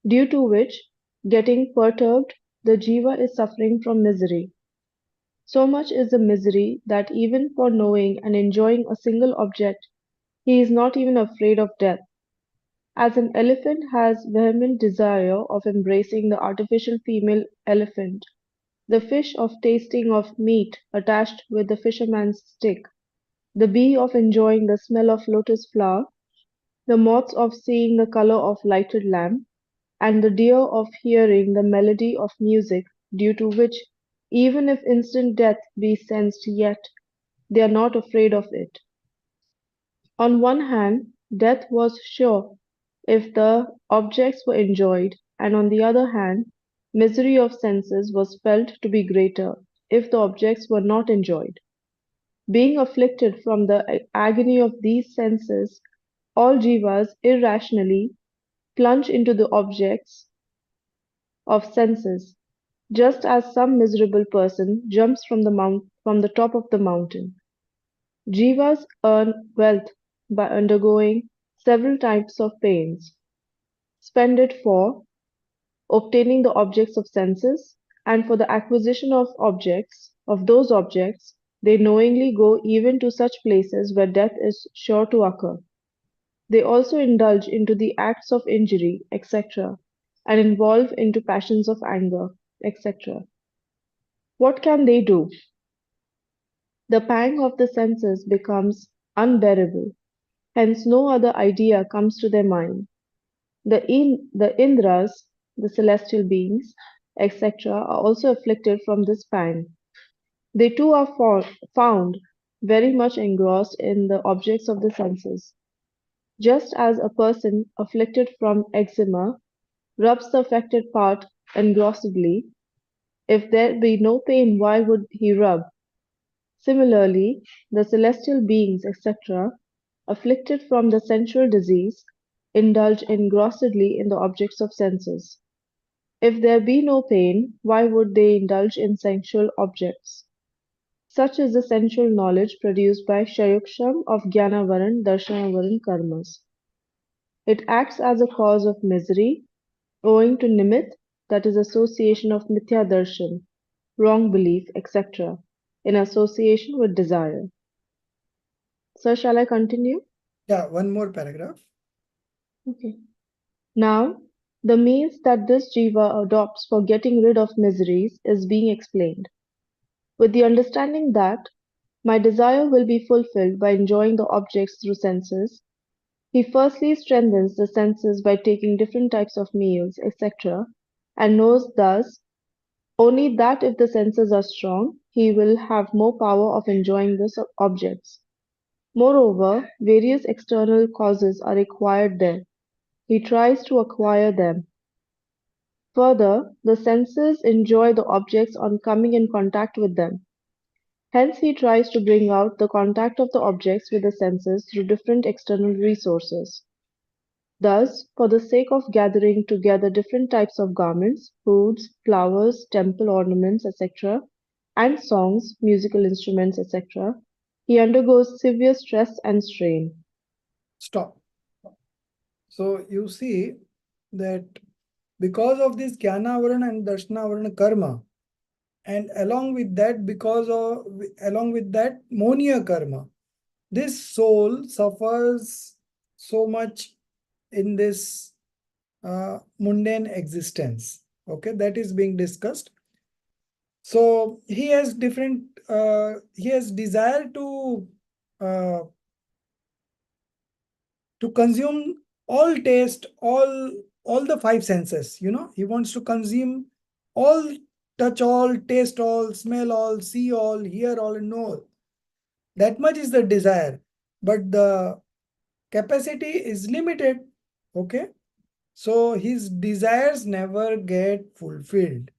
due to which, getting perturbed, the jiva is suffering from misery. So much is the misery that even for knowing and enjoying a single object, he is not even afraid of death. As an elephant has vehement desire of embracing the artificial female elephant, the fish of tasting of meat attached with the fisherman's stick, the bee of enjoying the smell of lotus flower, the moths of seeing the color of lighted lamp, and the deer of hearing the melody of music, due to which, even if instant death be sensed yet, they are not afraid of it. On one hand, death was sure if the objects were enjoyed, and on the other hand, misery of senses was felt to be greater if the objects were not enjoyed. Being afflicted from the agony of these senses, all jivas irrationally plunge into the objects of senses, just as some miserable person jumps from the top of the mountain. Jivas earn wealth by undergoing several types of pains, spend it for obtaining the objects of senses, and for the acquisition of those objects, they knowingly go even to such places where death is sure to occur. They also indulge into the acts of injury, etc., and involve into passions of anger, etc. What can they do? The pang of the senses becomes unbearable. Hence, no other idea comes to their mind. The Indras, the celestial beings, etc., are also afflicted from this pang. They too are found very much engrossed in the objects of the senses. Just as a person afflicted from eczema rubs the affected part engrossedly, if there be no pain, why would he rub? Similarly, the celestial beings, etc., afflicted from the sensual disease, indulge engrossedly in the objects of senses. If there be no pain, why would they indulge in sensual objects? Such is the sensual knowledge produced by Shayuksham of Jnanavaran Darshanavaran karmas. It acts as a cause of misery, owing to nimit, that is association of mithya darshan, wrong belief, etc., in association with desire. So shall I continue? Yeah, one more paragraph. Okay. Now, the means that this jiva adopts for getting rid of miseries is being explained. With the understanding that my desire will be fulfilled by enjoying the objects through senses, he firstly strengthens the senses by taking different types of meals, etc., and knows thus only that if the senses are strong, he will have more power of enjoying the objects. Moreover, various external causes are required there. He tries to acquire them. Further, the senses enjoy the objects on coming in contact with them. Hence he tries to bring out the contact of the objects with the senses through different external resources. Thus, for the sake of gathering together different types of garments, foods, flowers, temple ornaments, etc., and songs, musical instruments, etc., he undergoes severe stress and strain. Stop. So you see that because of this Jnanavarana and Darshanavarana karma, and along with that, Monia karma, this soul suffers so much in this mundane existence. Okay, that is being discussed. So he has desire to consume all taste, all the five senses. He wants to consume all, touch all, taste all, smell all, see all, hear all, and know all. That much is the desire, but the capacity is limited. Okay, so his desires never get fulfilled,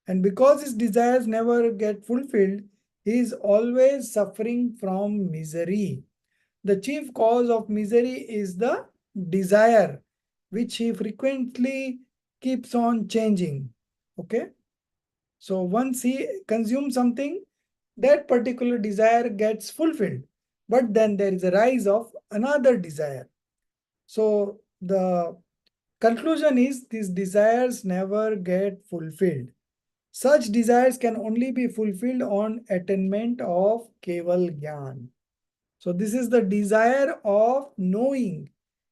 and because his desires never get fulfilled, he is always suffering from misery. The chief cause of misery is the desire, which he frequently keeps on changing. Okay, so once he consumes something, that particular desire gets fulfilled, but then there is a rise of another desire. So the conclusion is these desires never get fulfilled. Such desires can only be fulfilled on attainment of Keval Gyan. So this is the desire of knowing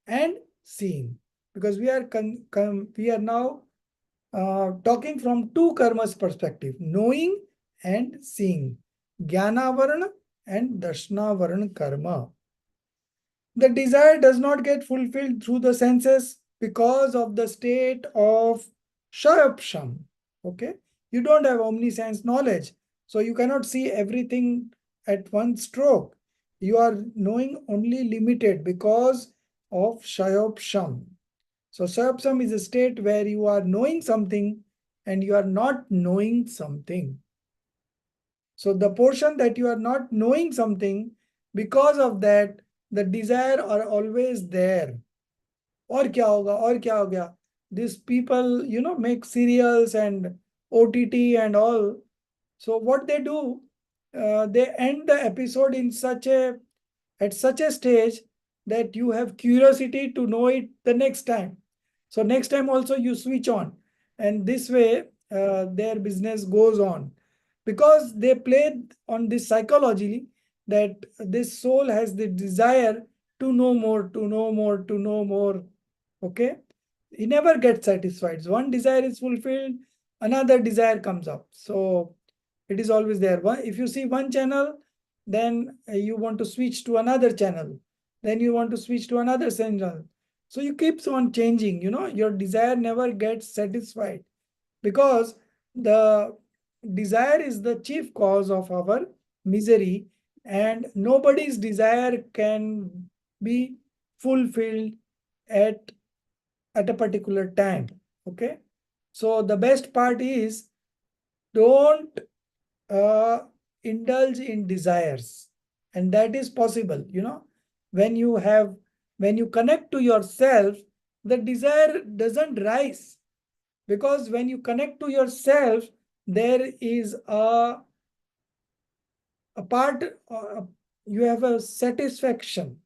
and seeing, because we are now talking from two karmas perspective: knowing and seeing, Jnanavarana and Darshanavarana karma. The desire does not get fulfilled through the senses because of the state of Shayapsham. Okay, you don't have omniscience knowledge, so you cannot see everything at one stroke. You are knowing only limited because of Shayapsham. So Shayapsham is a state where you are knowing something and you are not knowing something. So the portion that you are not knowing something, because of that, the desire are always there. और क्या होगा, और क्या हो गया? These people, make serials and OTT and all. So what they do, they end the episode at such a stage that you have curiosity to know it the next time. So next time also you switch on, and this way their business goes on, because they played on this psychology that this soul has the desire to know more, to know more, to know more. Okay, he never gets satisfied. So one desire is fulfilled, another desire comes up. So it is always there. If you see one channel, then you want to switch to another channel. then you want to switch to another sense. So you keep on changing, your desire never gets satisfied, because the desire is the chief cause of our misery, and nobody's desire can be fulfilled at a particular time. Okay, so the best part is, don't indulge in desires, and that is possible. When you connect to yourself, the desire doesn't rise, because when you connect to yourself, there is a part, you have a satisfaction.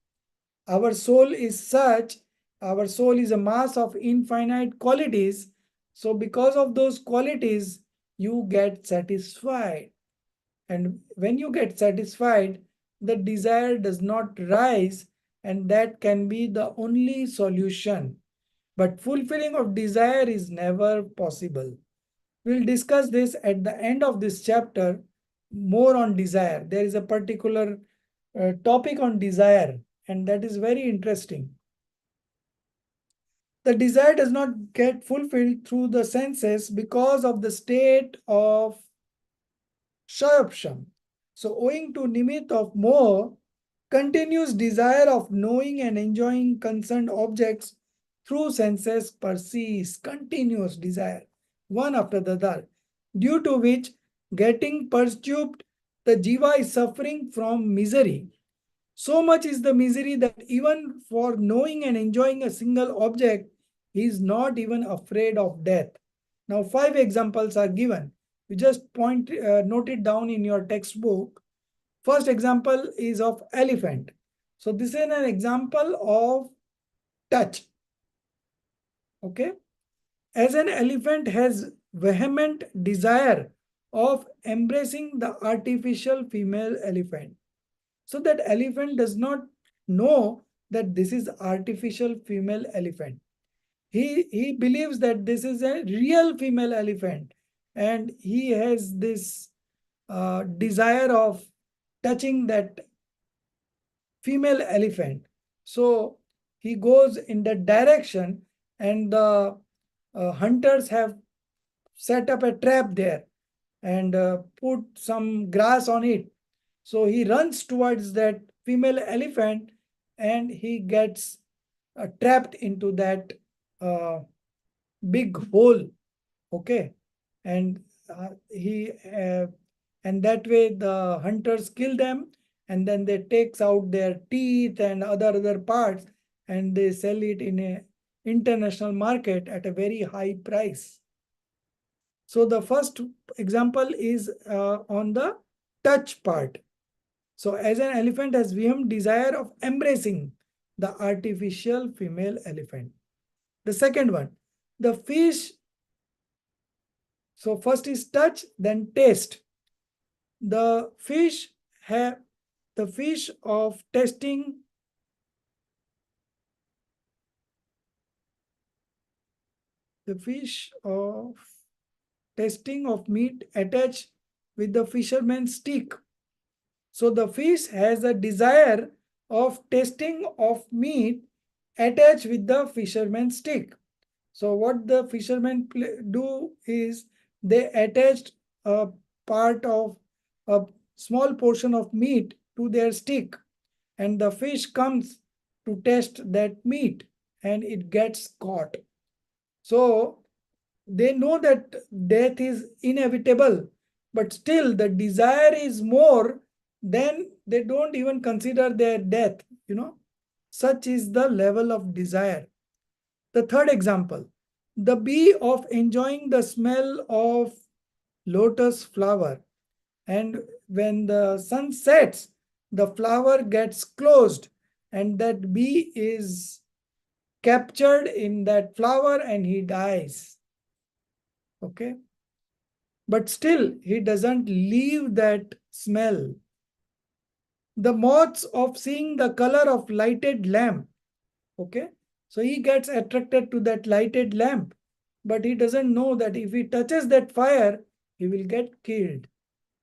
Our soul is such, our soul is a mass of infinite qualities. So because of those qualities, you get satisfied. And when you get satisfied, the desire does not rise, and that can be the only solution. But fulfilling of desire is never possible. We'll discuss this at the end of this chapter, more on desire. There is a particular topic on desire, and that is very interesting. The desire does not get fulfilled through the senses because of the state of Shayopsham. So owing to nimit of moha, continuous desire of knowing and enjoying concerned objects through senses persists, continuous desire, one after the other, due to which, getting perturbed, the jiva is suffering from misery. So much is the misery that even for knowing and enjoying a single object, he is not even afraid of death. Now 5 examples are given. You just note it down in your textbook. First example is of elephant. So this is an example of touch. Okay. As an elephant has vehement desire of embracing the artificial female elephant. So that elephant does not know that this is artificial female elephant. He believes that this is a real female elephant, and he has this desire of touching that female elephant. So he goes in that direction, and the hunters have set up a trap there and put some grass on it. So he runs towards that female elephant, and he gets trapped into that big hole. Okay, and and that way the hunters kill them, and then they takes out their teeth and other parts, and they sell it in a international market at a very high price. So the first example is on the touch part. So as an elephant has vehement desire of embracing the artificial female elephant. The second one, the fish. So first is touch, then taste. The fish of testing of meat attached with the fisherman's stick. So the fish has a desire of tasting of meat attached with the fisherman's stick. So what the fishermen do is, they attached a part of a small portion of meat to their stick, and the fish comes to taste that meat, and it gets caught. So they know that death is inevitable, but still the desire is more, then they don't even consider their death. Such is the level of desire. The third example, the bee of enjoying the smell of lotus flower, and when the sun sets, the flower gets closed, and that bee is captured in that flower, and he dies. Okay, but still he doesn't leave that smell. The moths of seeing the color of lighted lamp. Okay, so he gets attracted to that lighted lamp, but he doesn't know that if he touches that fire, he will get killed.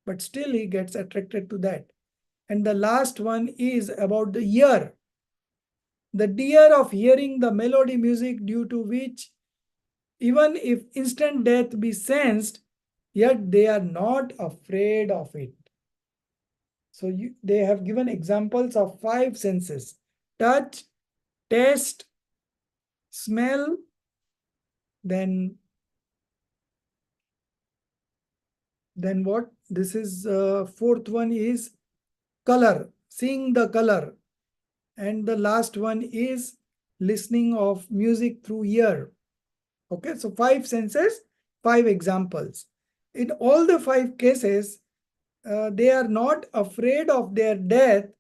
But still he gets attracted to that. And the last one is about the ear. The dear of hearing the melody music, due to which, even if instant death be sensed, yet they are not afraid of it. So they have given examples of 5 senses: touch, taste, smell, then what? This is fourth one is color, seeing the color. And the last one is listening of music through ear. Okay, so 5 senses, 5 examples. In all the 5 cases, they are not afraid of their death.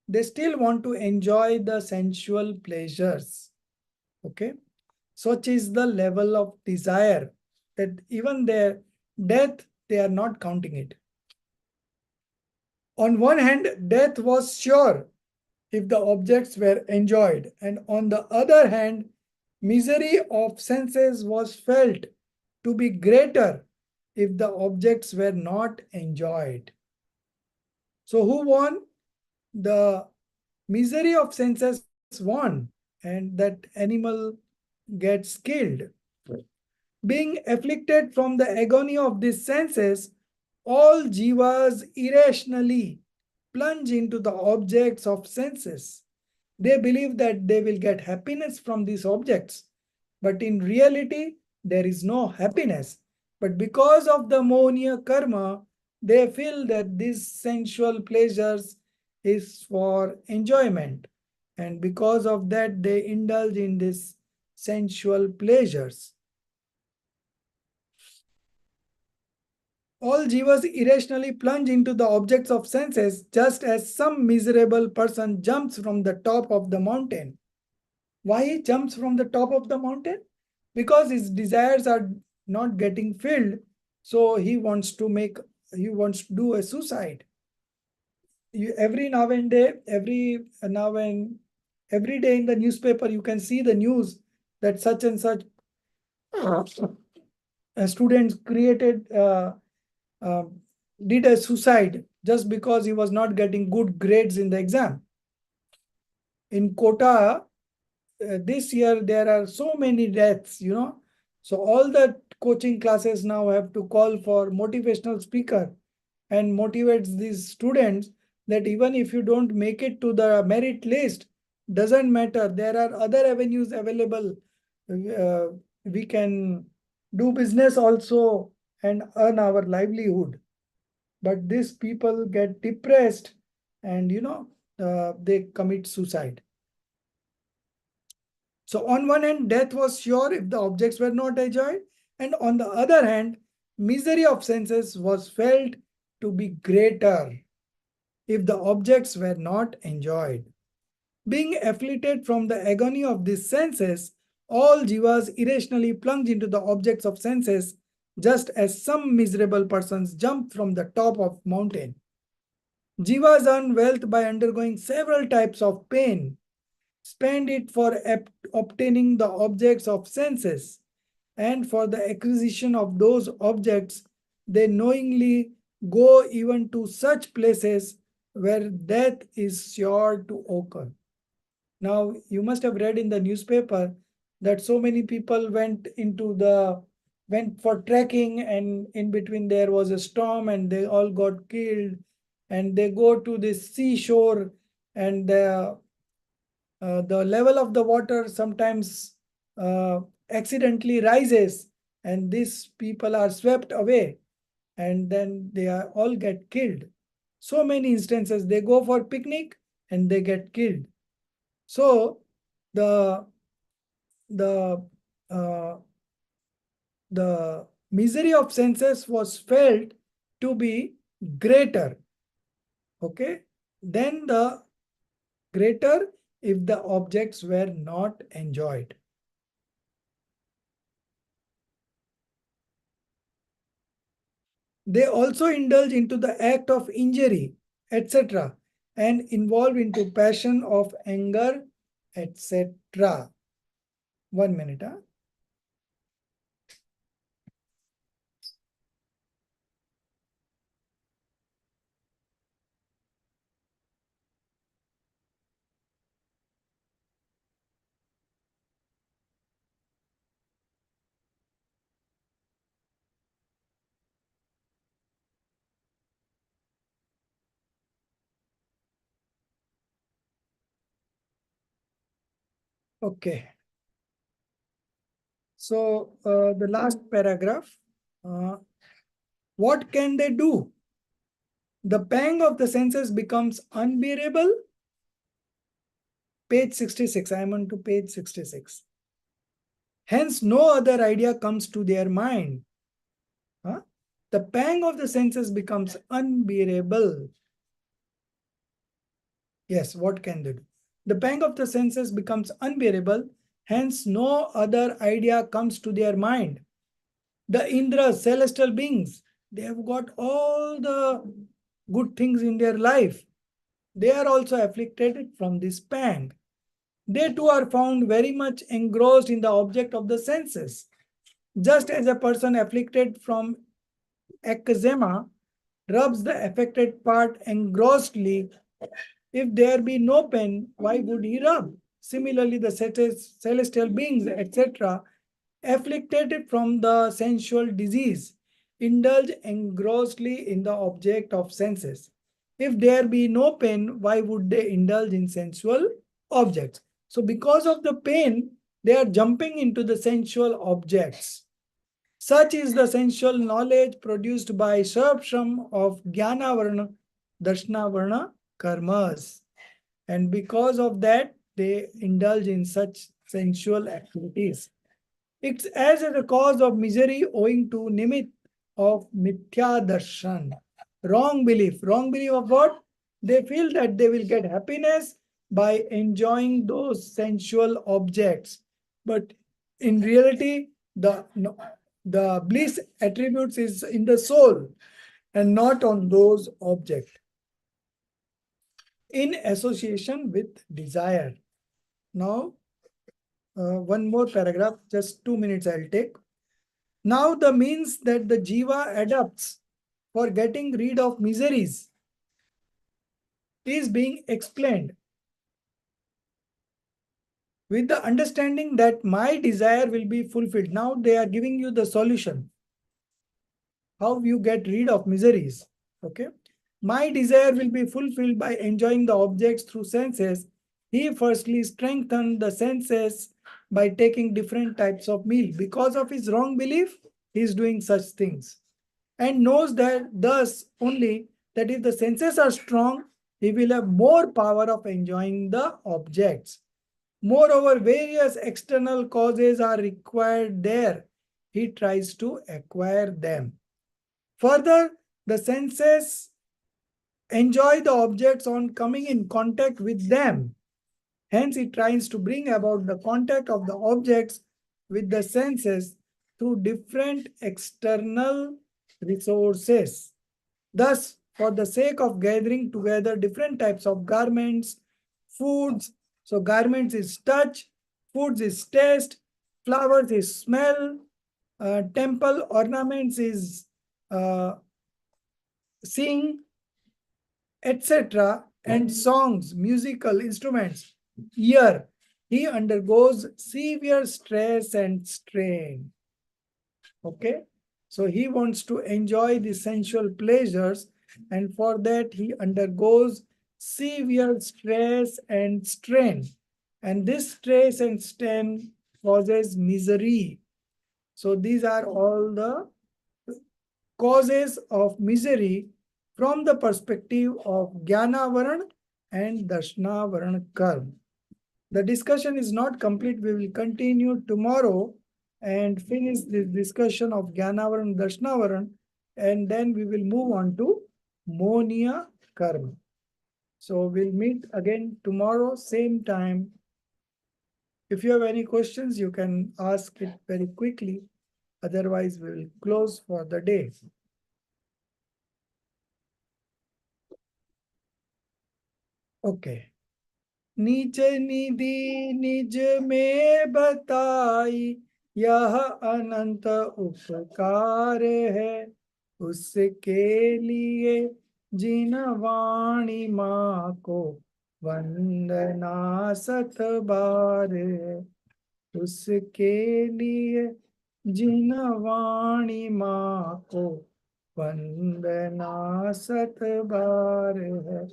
They still want to enjoy the sensual pleasures. Okay, such is the level of desire that even their death, they are not counting it. On one hand, death was sure if the objects were enjoyed, and on the other hand, misery of senses was felt to be greater if the objects were not enjoyed. So who won? The misery of senses won, and that animal gets killed. Being afflicted from the agony of these senses, all jivas irrationally plunge into the objects of senses. They believe that they will get happiness from these objects, but in reality, there is no happiness. But because of the mohonya karma, they feel that these sensual pleasures is for enjoyment. And because of that, they indulge in these sensual pleasures. All jivas irrationally plunge into the objects of senses, just as some miserable person jumps from the top of the mountain. Why he jumps from the top of the mountain? Because his desires are not getting filled, so he wants to do a suicide. Every day in the newspaper, you can see the news that such and such students did a suicide just because he was not getting good grades in the exam. In Kota, this year there are so many deaths, So all the coaching classes now have to call for motivational speaker and motivates these students that even if you don't make it to the merit list, doesn't matter. There are other avenues available. We can do business also and earn our livelihood. But these people get depressed and, they commit suicide. So on one hand, death was sure if the objects were not enjoyed, and on the other hand, misery of senses was felt to be greater if the objects were not enjoyed. Being afflicted from the agony of these senses, all jivas irrationally plunge into the objects of senses, just as some miserable persons jump from the top of mountain. Jivas earn wealth by undergoing several types of pain, spend it for obtaining the objects of senses, and for the acquisition of those objects, they knowingly go even to such places where death is sure to occur. Now, you must have read in the newspaper that so many people went for trekking, and in between there was a storm and they all got killed, and they go to the seashore, and the level of the water sometimes accidentally rises, and these people are swept away, and then they are all get killed. So many instances, they go for picnic and they get killed. So the uh, the misery of senses was felt to be greater, okay, than the greater if the objects were not enjoyed. They also indulge into the act of injury, etc., and involve into passion of anger, etc. 1 minute. Huh? Okay. So the last paragraph, what can they do? The pang of the senses becomes unbearable. Page 66, I am on to page 66. Hence, no other idea comes to their mind. Huh? The pang of the senses becomes unbearable. Yes, what can they do? The pang of the senses becomes unbearable. Hence, no other idea comes to their mind. The Indras, celestial beings, they have got all the good things in their life. They are also afflicted from this pang. They too are found very much engrossed in the object of the senses. Just as a person afflicted from eczema rubs the affected part engrossedly, if there be no pain, why would he rub? Similarly, the celestial beings, etc., afflicted from the sensual disease, indulge engrossly in the object of senses. If there be no pain, why would they indulge in sensual objects? So because of the pain, they are jumping into the sensual objects. Such is the sensual knowledge produced by Sarvsham of Jnana Varna, Darshana Varna karmas. And because of that, they indulge in such sensual activities. It's as a cause of misery owing to nimit of mithya darshan. Wrong belief. Wrong belief of what? They feel that they will get happiness by enjoying those sensual objects. But in reality, the bliss attributes is in the soul and not on those objects. In association with desire. Now, one more paragraph, just 2 minutes I'll take. Now the means that the jiva adopts for getting rid of miseries is being explained with the understanding that my desire will be fulfilled. Now they are giving you the solution. How you get rid of miseries. Okay. My desire will be fulfilled by enjoying the objects through senses. He firstly strengthened the senses by taking different types of meal. Because of his wrong belief, he is doing such things. And knows that thus only that if the senses are strong, he will have more power of enjoying the objects. Moreover, various external causes are required there. He tries to acquire them. Further, the senses enjoy the objects on coming in contact with them. Hence, he tries to bring about the contact of the objects with the senses through different external resources. Thus, for the sake of gathering together different types of garments, foods, so garments is touch, foods is taste, flowers is smell, temple ornaments is seeing, etc., and songs, musical instruments, ear, he undergoes severe stress and strain. Okay, so he wants to enjoy the sensual pleasures, and for that he undergoes severe stress and strain. And this stress and strain causes misery. So these are all the causes of misery from the perspective of Jnana Varana and Darshana Varana Karma. The discussion is not complete. We will continue tomorrow and finish this discussion of Jnana Varana and Darshana Varana, and then we will move on to Monia Karma. So we'll meet again tomorrow, same time. If you have any questions, you can ask it very quickly. Otherwise, we will close for the day. Okay. निज निधि निज में बताई, यह अनंत उपकार है। उसके लिए जिन वाणी माँ को वंदना सत बार है। उसके लिए जिन वाणी माँ को वंदना सत बार है।